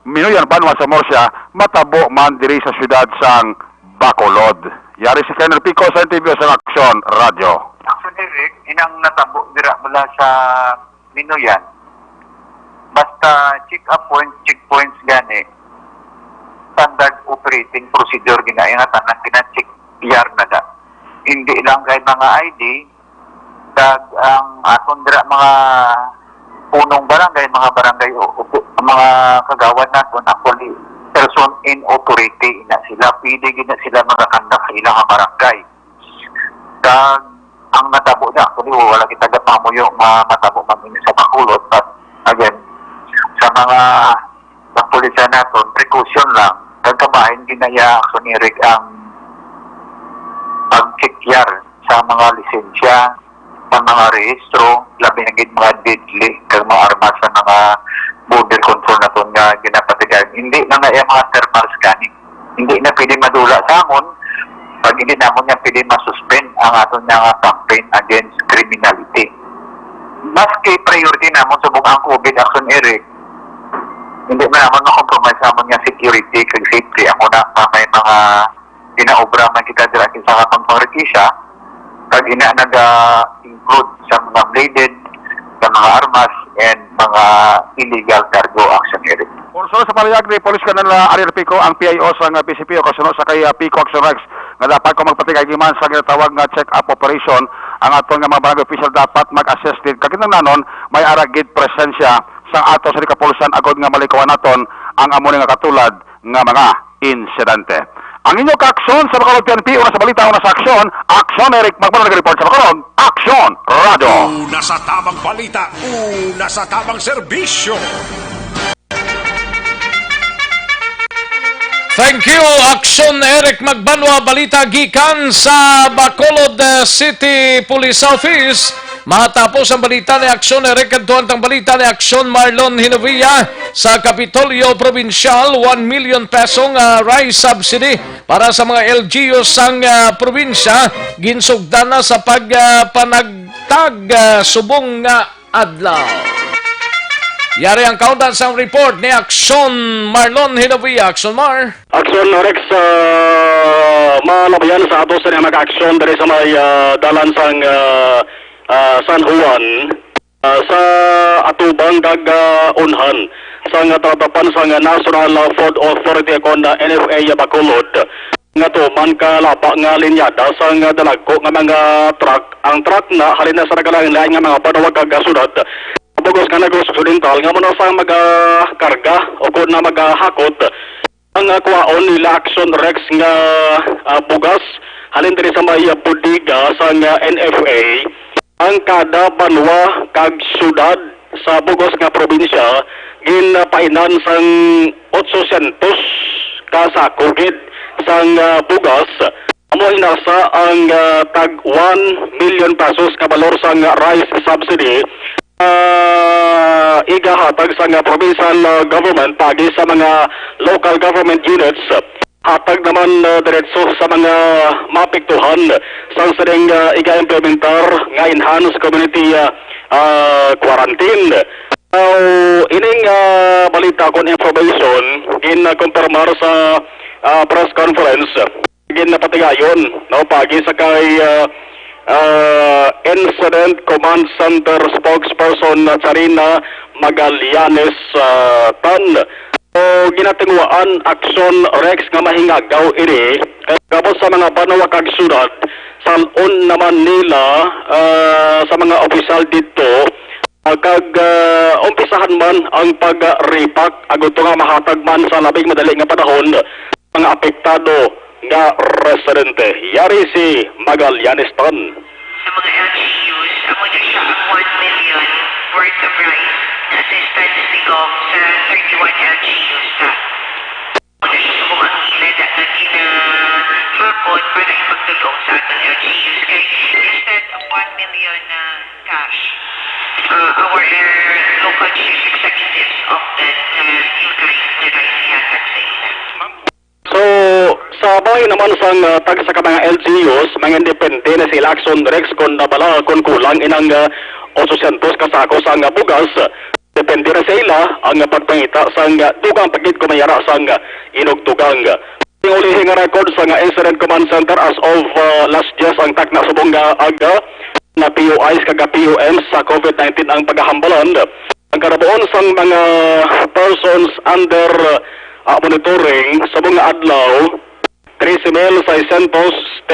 Minuyan Banwa sa Morsia matabo man diri sa syudad sang Bacolod. Yari si Colonel Pico sa interview sa Aksyon Radio. Aksyon Eric, inang natabo dira mula sa Minuyan. Basta check-up checkpoints gani. Standard operating procedure ginaingatan ng kina-check PR na da. Hindi lang kay mga ID, kag ang aton dira mga punong barangay, mga barangay mga kagawad naton actually person in authority na sila, pwede gina sila magakandak sa ilang barangay. Kag ang natabo na actually wala kita gamamuyo matabo man sa Bacolod, but again sa mga kapulisan naton precaution lang kagkabahin ginaya Aksyon Eric ang pag-check-yar sa mga lisensya, sa mga rehistro, labi na gid mga deadly kag mga armas sa mga border control na ito nga ginapatigayan. Hindi na nga yung mga thermal scanning. Hindi na pwede madula sa amon pag hindi namon niya pwede masuspend ang aton nga campaign against criminality. Maski priority namon sa buong COVID Aksyon Eric, hindi na naman makompromise amon nga security kag safety. Amo na may mga pinaobra man kita dira sa kapang pangrekisya kag ina nag-include sa mga bladed, sa mga armas, and mga illegal cargo action area. Also sa palayag ni Police Colonel Ariel Pico ang PIO sa PCPO kasunod sa kay Pico Action Rex nga dapat ko magpatigay giman sa ginatawag nga check-up operation ang aton nga mga barangay official dapat mag-assess din kakinahanglanon may aragid presensya sa ato sa kapulusan agod nga malikawan naton ang amo nga katulad nga mga insidente. Ang inyo ka-aksyon sa Bacolod PNP, una sa balita, una sa aksyon, Aksyon Eric Magmano nag-report sa Bacolod, Aksyon Radio. Una sa tamang balita, una sa tamang serbisyo. Thank you, Aksyon Eric Magbanwa. Balita gikan sa Bacolod City Police Office. Matapos ang balita ni Aksyon Eric, kantuan ang balita ni Aksyon Marlon Hinovia sa Kapitolyo Provincial, 1 million pesong rice subsidy para sa mga LGUs sang probinsya. Ginsugdan na sa pagpanagtag subong adlaw. Yari ang countdown sa report ni Aksyon Marlon Hinovia. Aksyon Mar. Aksyon Rex, malabayan sa ato sa mag-aksyon dari sa may dalan sang San Juan sa atubang unhan sa tatapan sa National Food Authority kon NFA Bacolod nga to man ka lapa nga linyada sa dalagko nga mga truck. Ang truck na halin na sa nagalain-lain nga mga padawag kag sudat bugos ka Negros Occidental nga muna sa mag-karga o kung na mag-hakot ang kuwaon nila Action Rex nga bugas halin diri sa may budiga sa NFA. Ang kada banwa kag syudad sa bugos nga probinsya ginapainan sang 800 ka sakugid sang bugas. Amo inasa ang tag 1 million pesos ka balor sang rice subsidy igahatag sa provincial government pagi sa mga local government units. Hatag naman diretso sa mga mapiktuhan sa sading iga-implementar nga enhanced community quarantine. Ining balita kon information gin-confirmar sa press conference gin-napatigayon no pagi sa kay Incident Command Center spokesperson Charina Magallanes Tan. O ginatingwaan Aksyon Rex nga mahingagaw ini kapos sa mga banwa kag syudad salon naman nila sa mga opisyal dito kag umpisahan man ang pag-repack agud nga mahatag man sa labing madali nga panahon mga apektado nga residente. Yari si Magallanes Tan. Sa mga LGUs, amo na siya ang 1 million worth of rice na assistance sigong sa 31 LGUs na. Amo na siya subong ang ilad at ginahakot para ipagtulong sa atong LGUs. Kaya instead of 1 million cash, our local chief executives opted na yung rice ihatag sa ila. So, sa bahay naman sang tag sa mga LGUs, mga independente na sila Action Rex kung nabala kung kulang inang 800 kasako sa bugas. Depende na sa ila ang pagpangita sa dugang pagkit kumayara sa inugtugang. Yung ulihing record sa Incident Command Center as of last year ang tak na subong aga na POIs kaga POMs sa COVID-19 ang paghahambalan. Ang karabuon sa mga persons under monitoring sa mga adlaw 13,633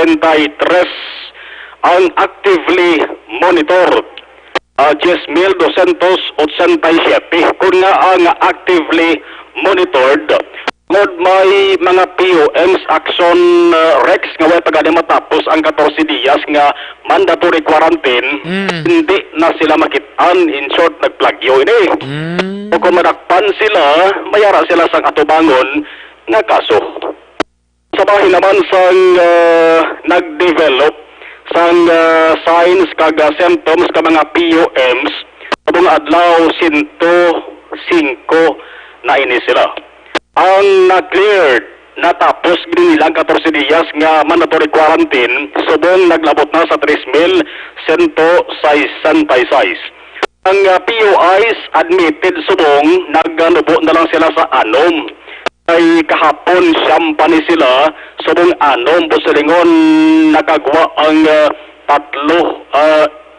ang actively monitored. 10,287 kung nga ang actively monitored. Ngod may mga POMs Action Rex nga way pagani matapos ang 14 dias nga mandatory quarantine, hindi na sila makitaan, in short nagplagyo ini. O kung madakpan sila, mayara sila sang atubangon nga kaso. Sa bahin naman sang nag-develop sang signs kag symptoms ka mga POMs, abong adlaw 105 na ini sila. Ang na-cleared natapos ginilang 14 dias nga mandatory quarantine, subong naglabot na sa 3,166. Ang POIs admitted subong nagnubo na lang sila sa anom. Ay kahapon siyam pa ni sila subong anom busilingon nakagwa ang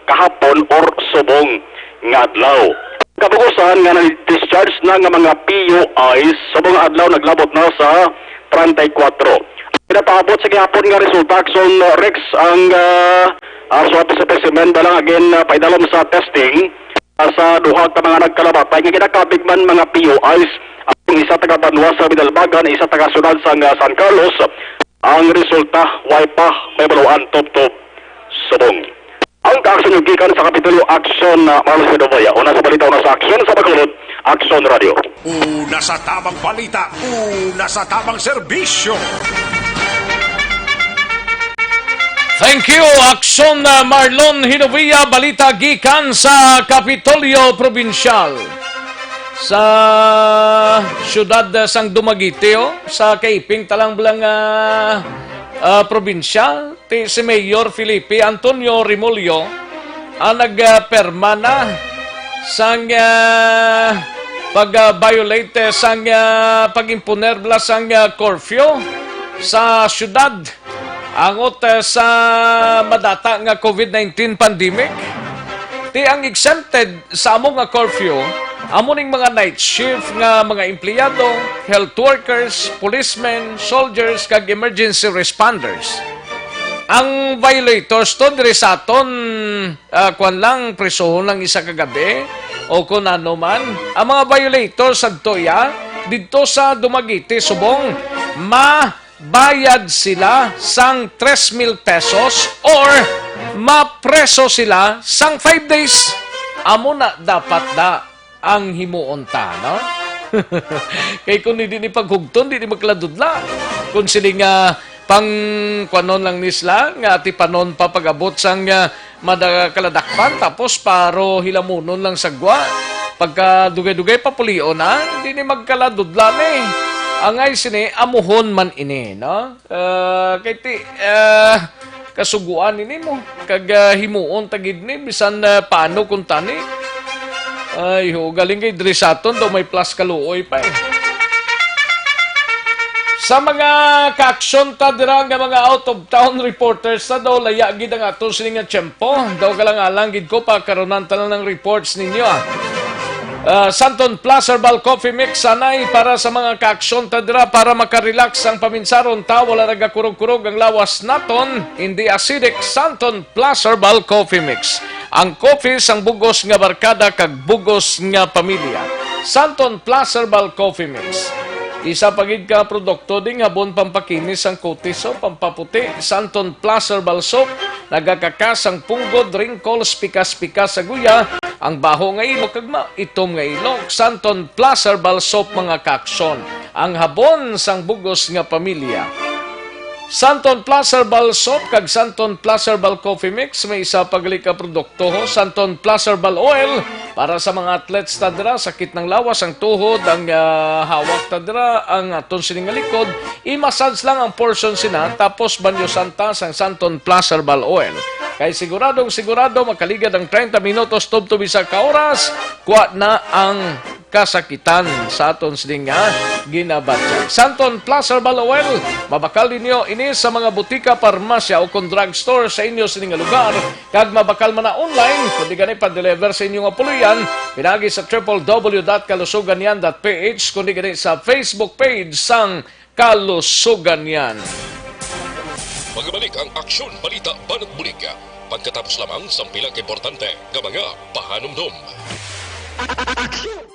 kahapon or subong nga adlaw. Kabugusan nga na-discharge na nga mga PUIs subong adlaw naglabot na sa 34. Pinapaabot sa gihapon nga resulta Axon Rex ang swab specimen balang again paidalom sa testing sa duha ka mga nagkalabatay nga kinakabigman mga PUIs ang isa taga Banwa sa Bidalbagan, isa taga Sunal sa San Carlos. Ang resulta way pa may baluan top subong. Ang ka-action yung gikan sa Kapitulo Action na Marlos Pedovaya. Una sa balita, una sa action sa pagkalunod, Action Radio. Una sa tamang balita, una sa tamang serbisyo. Thank you, Action Marlon Hinovia, balita gikan sa Kapitolyo Provincial. Sa siyudad sang Dumaguete, sa Kaiping talang belang probinsya, si Mayor Felipe Antonio Rimulyo ang nagperma na sang pag-violate sang pag-imponer bla sang curfew sa syudad angot sa madata nga COVID-19 pandemic. Ti ang exempted sa among nga curfew amuning mga night shift nga mga empleyado, health workers, policemen, soldiers, kag emergency responders. Ang violators to dire sa aton kwan lang presohon ng isa kagabi o kung ano man. Ang mga violators adtoya dito sa Dumaguete subong mabayad sila sang 3,000 pesos or mapreso sila sang 5 days. Amo na dapat da ang himuon ta, no? Kay kung hindi ni paghugton, hindi magkladudla. Kung sila nga pang kwanon lang nisla, nga ati panon pa pagabot sang madakaladakpan, tapos paro hilamunon lang sagwa. Pagka dugay-dugay papulion na, hindi ni magkaladudla na eh. Angay sini, amuhon man ini, no? Kay ti, kasuguan ini mo, kag himuon tagid ni, bisan paano kung tani. Ay, galing kay Drisaton, daw may plus kaluoy pa eh. Sa mga ka-action ta dira nga mga out-of-town reporters sa daw laya gid ang aton sining nga tiyempo. Daw galang-alang gid ko pa karonan tanan ng reports ninyo. Santon Plus Herbal Coffee Mix sanay para sa mga ka-action ta dira para makarelax ang paminsaron ta wala nagakurog-kurog ang lawas naton. Hindi acidic Santon Plus Herbal Coffee Mix. Ang coffee sang bugos nga barkada kag bugos nga pamilya. Santon Plus Herbal Coffee Mix. Isa pagid ka produkto ding habon pampakinis ang kutis o pampaputi. Santon Plus Herbal Soap. Nagakakas ang punggod, wrinkles, pikas-pikas sa guya. Ang baho nga ilo kag itom nga ilok. Santon Plus Herbal Soap mga kakson. Ang habon sang bugos nga pamilya. Santon Plus Herbal Soap kag Santon Plus Herbal Coffee Mix may isa pagli ka produkto ho. Santon Plus Herbal Oil para sa mga athletes tadra sakit ng lawas ang tuhod ang hawak tadra ang aton sining likod i-massage lang ang portion sina tapos banyo santa sang Santon Plus Herbal Oil. Kay siguradong sigurado makaligad ang 30 minutos tub bisa ka oras kuha na ang kasakitan sa aton sining ginabatyan. Santon Plus Herbal Oil mabakal ninyo ini sa mga butika, parmasya o kung drugstore sa inyo sining lugar kag mabakal man na online kundi gani pa-deliver sa inyong apuluyan pinagi sa www.kalusuganyan.ph kundi gani sa Facebook page sang Kalusuganyan. Magbalik ang Aksyon Balita Banat Bulig pagkatapos lamang sa pilang importante nga mga pahanumdum. Aksyon!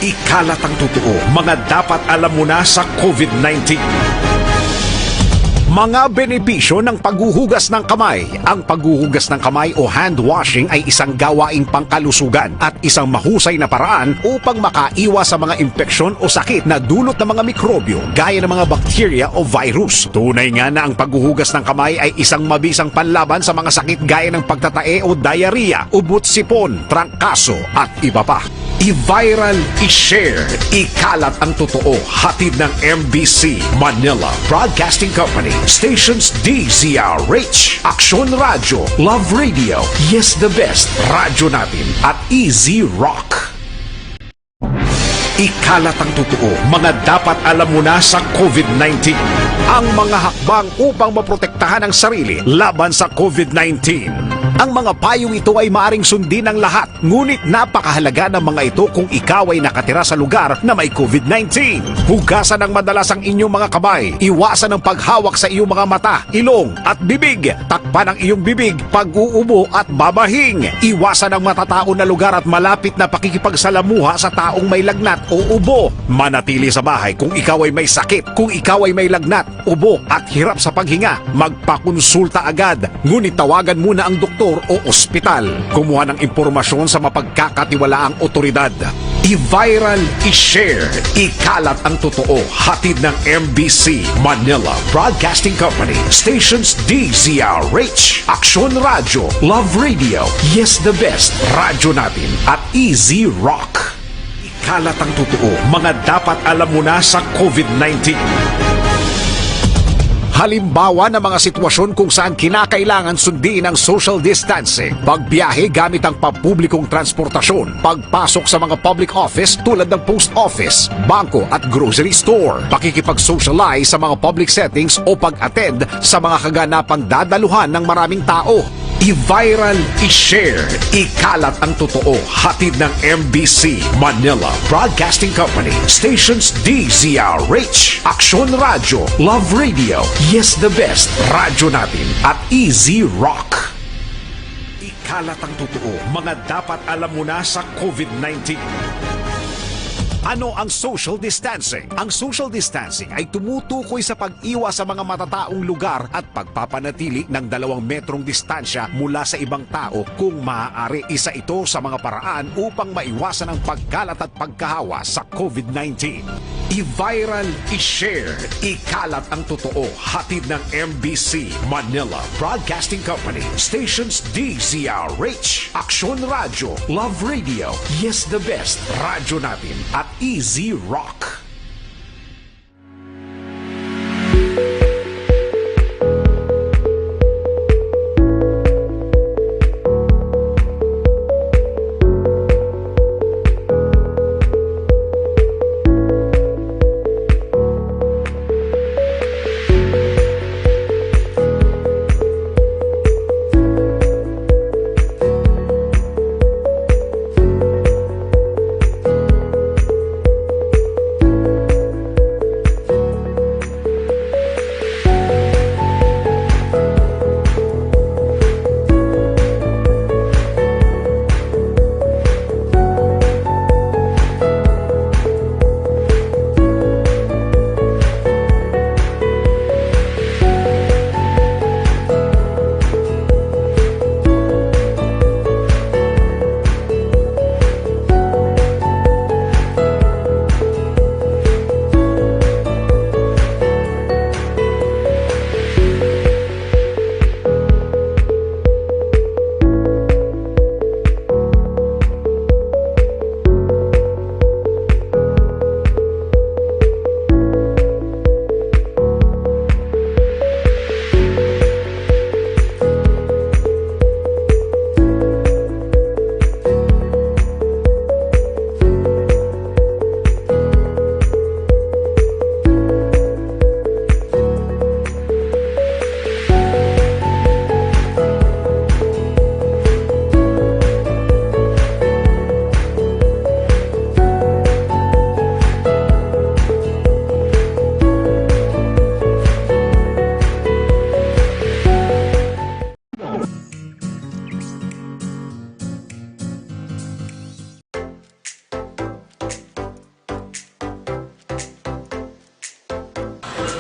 Ikalat ang totoo, mga dapat alam mo na sa COVID-19. Mga benepisyo ng paghuhugas ng kamay. Ang paghuhugas ng kamay o hand washing ay isang gawaing pangkalusugan at isang mahusay na paraan upang makaiwas sa mga impeksyon o sakit na dulot ng mga mikrobyo gaya ng mga bakterya o virus. Tunay nga na ang paghuhugas ng kamay ay isang mabisang panlaban sa mga sakit gaya ng pagtatae o diarrhea, ubot-sipon, trangkaso at iba pa. I-viral, i-share, ikalat ang totoo. Hatid ng MBC Manila Broadcasting Company. Stations DZRH, Action Radio, Love Radio, Yes the Best, Radyo Natin at Easy Rock. Ikalat ang totoo, mga dapat alam mo na sa COVID-19. Ang mga hakbang upang maprotektahan ang sarili laban sa COVID-19. Ang mga payong ito ay maaring sundin ng lahat, ngunit napakahalaga ng mga ito kung ikaw ay nakatira sa lugar na may COVID-19. Hugasan ng madalas ang inyong mga kamay, iwasan ang paghawak sa iyong mga mata, ilong at bibig, takpan ang iyong bibig pag-uubo at babahing, iwasan ang matatao na lugar at malapit na pakikipagsalamuha sa taong may lagnat o ubo. Manatili sa bahay kung ikaw ay may sakit, kung ikaw ay may lagnat, ubo at hirap sa paghinga, magpakonsulta agad, ngunit tawagan muna ang doktor o ospital. Kumuha ng impormasyon sa mapagkakatiwalaang otoridad. I-viral, i-share, ikalat ang totoo. Hatid ng MBC Manila Broadcasting Company. Stations DZRH, Action Radio, Love Radio, Yes the Best, Radyo Natin at Easy Rock. Ikalat ang totoo, mga dapat alam mo na sa COVID-19. Halimbawa ng mga sitwasyon kung saan kinakailangan sundin ang social distancing, pagbiyahe gamit ang pampublikong transportasyon, pagpasok sa mga public office tulad ng post office, bangko at grocery store, pakikipag-socialize sa mga public settings o pag-attend sa mga kaganapang dadaluhan ng maraming tao. I-viral, i-share, ikalat ang totoo. Hatid ng MBC Manila Broadcasting Company. Stations DZRH, Action Radio, Love Radio, Yes the Best, Radyo Natin at Easy Rock. Ikalat ang totoo, mga dapat alam mo na sa COVID-19. Ano ang social distancing? Ang social distancing ay tumutukoy sa pag-iwas sa mga matataong lugar at pagpapanatili ng 2 metrong distansya mula sa ibang tao kung maaari. Isa ito sa mga paraan upang maiwasan ang pagkalat at pagkahawa sa COVID-19. I-viral, i-share, ikalat ang totoo. Hatid ng MBC Manila Broadcasting Company. Stations DZRH, Action Radio, Love Radio, Yes the Best, Radyo Natin at Easy Rock.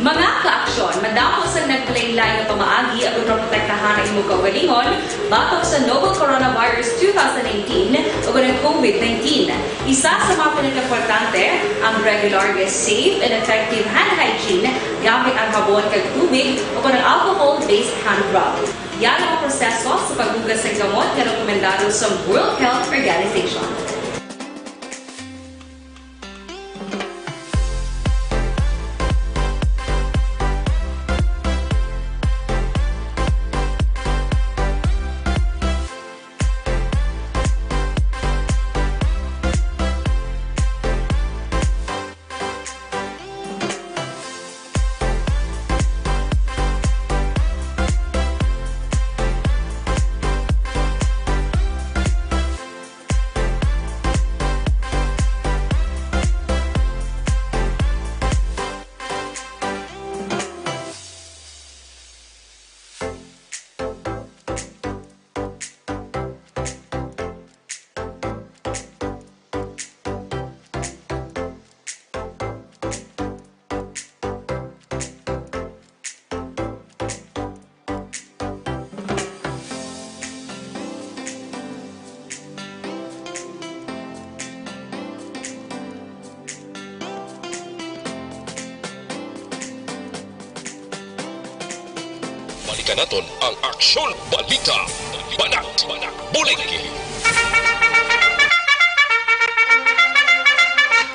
Mga ka-aksyon, madamo sa naglaylay na pamaagi ang protektahan ang imong kaugalingon batok sa novel coronavirus 2018 o ng COVID-19. Isa sa mga pinaka-importante ang regular, safe, and effective hand hygiene gamit ang habon kag tubig o ng alcohol-based hand rub. Yan ang proseso sa paghugas ng gamot na rekomendado sa World Health Organization. Balikan naton ang Aksyon Balita. Banat, bulig.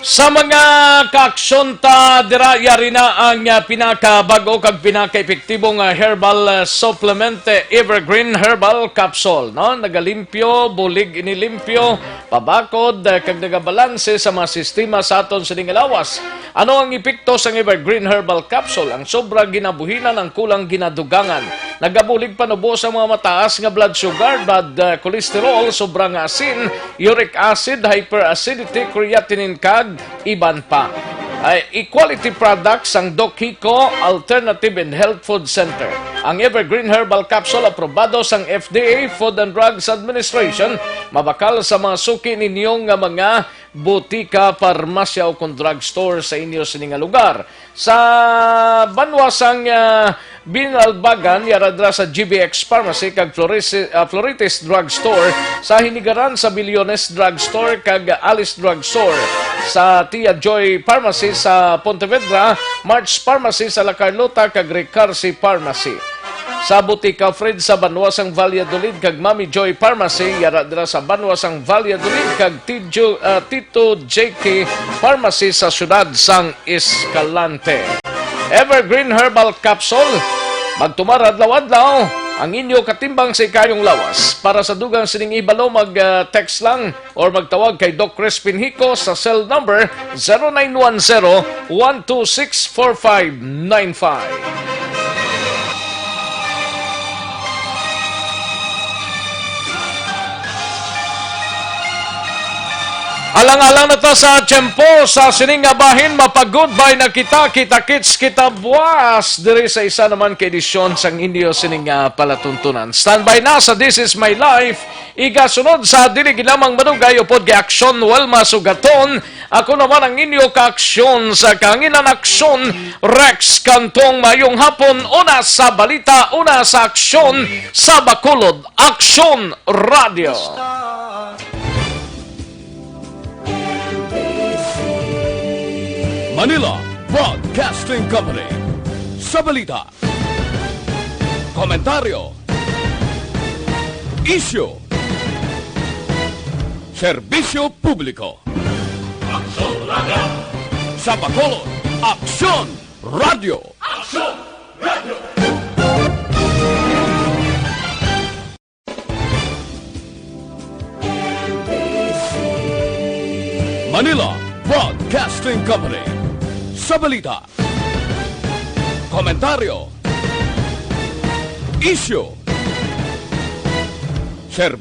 Sa mga kaaksyon ta dira yari na ang pinakabago kag pinaka-epektibong herbal supplement Evergreen Herbal Capsule, no? Nagalimpyo, bulig inilimpyo, pabakod kag nagabalanse sa mga sistema sa aton sining lawas. Ano ang epekto sa Evergreen Herbal Capsule? Ang sobra ginabuhinan, ang kulang ginadugangan. Nagabulig panubo sa mga mataas nga blood sugar, bad cholesterol, sobrang asin, uric acid, hyperacidity, creatinine kag iban pa. Equality products ang Doc Hico Alternative and Health Food Center. Ang Evergreen Herbal Capsule aprobado sang FDA Food and Drugs Administration, mabakal sa mga suki ninyong mga butika, parmasya o drugstore sa inyo sining lugar. Sa banwasang Binalbagan, yaradra sa GBX Pharmacy kag Floritis Drugstore, sa Hinigaran sa Bilyones Drugstore kag Alice Drugstore, sa Tia Joy Pharmacy sa Pontevedra, March Pharmacy sa La Carlota kag Ricarsi Pharmacy. Sa Butika Fred sa Banwasang Valladolid kag Mami Joy Pharmacy, yaradra sa Banwasang Valladolid kag Tito JK Pharmacy sa siyudad sang Escalante. Evergreen Herbal Capsule, magtumar adlaw-adlaw ang inyo katimbang sa ikayong lawas. Para sa dugang sining ibalo, mag-text lang or magtawag kay Doc Crispin Hico sa cell number 0910-126-4595. Alang-alang na ta sa tiyempo sa sining nga bahin, mapag-goodbye na kita-kits kita buwas diri sa isa naman ka edisyon sang inyo sining palatuntunan. Standby na sa This Is My Life, igasunod sa dili ginamang madugay upod kay Aksyon Welma Sugaton. Ako naman ang inyo ka-aksyon sa kanginan aksyon, Rex Kantong. Mayong hapon, una sa balita, una sa aksyon sa Bacolod, Aksyon Radio. Manila Broadcasting Company. Sa balita, komentaryo, isyu, serbisyo publiko. Aksyon Radio. Sa Bacolod, Aksyon Radio. Aksyon Radio. Manila Broadcasting Company. Sa balita, komentaryo, isyu, serbisyo.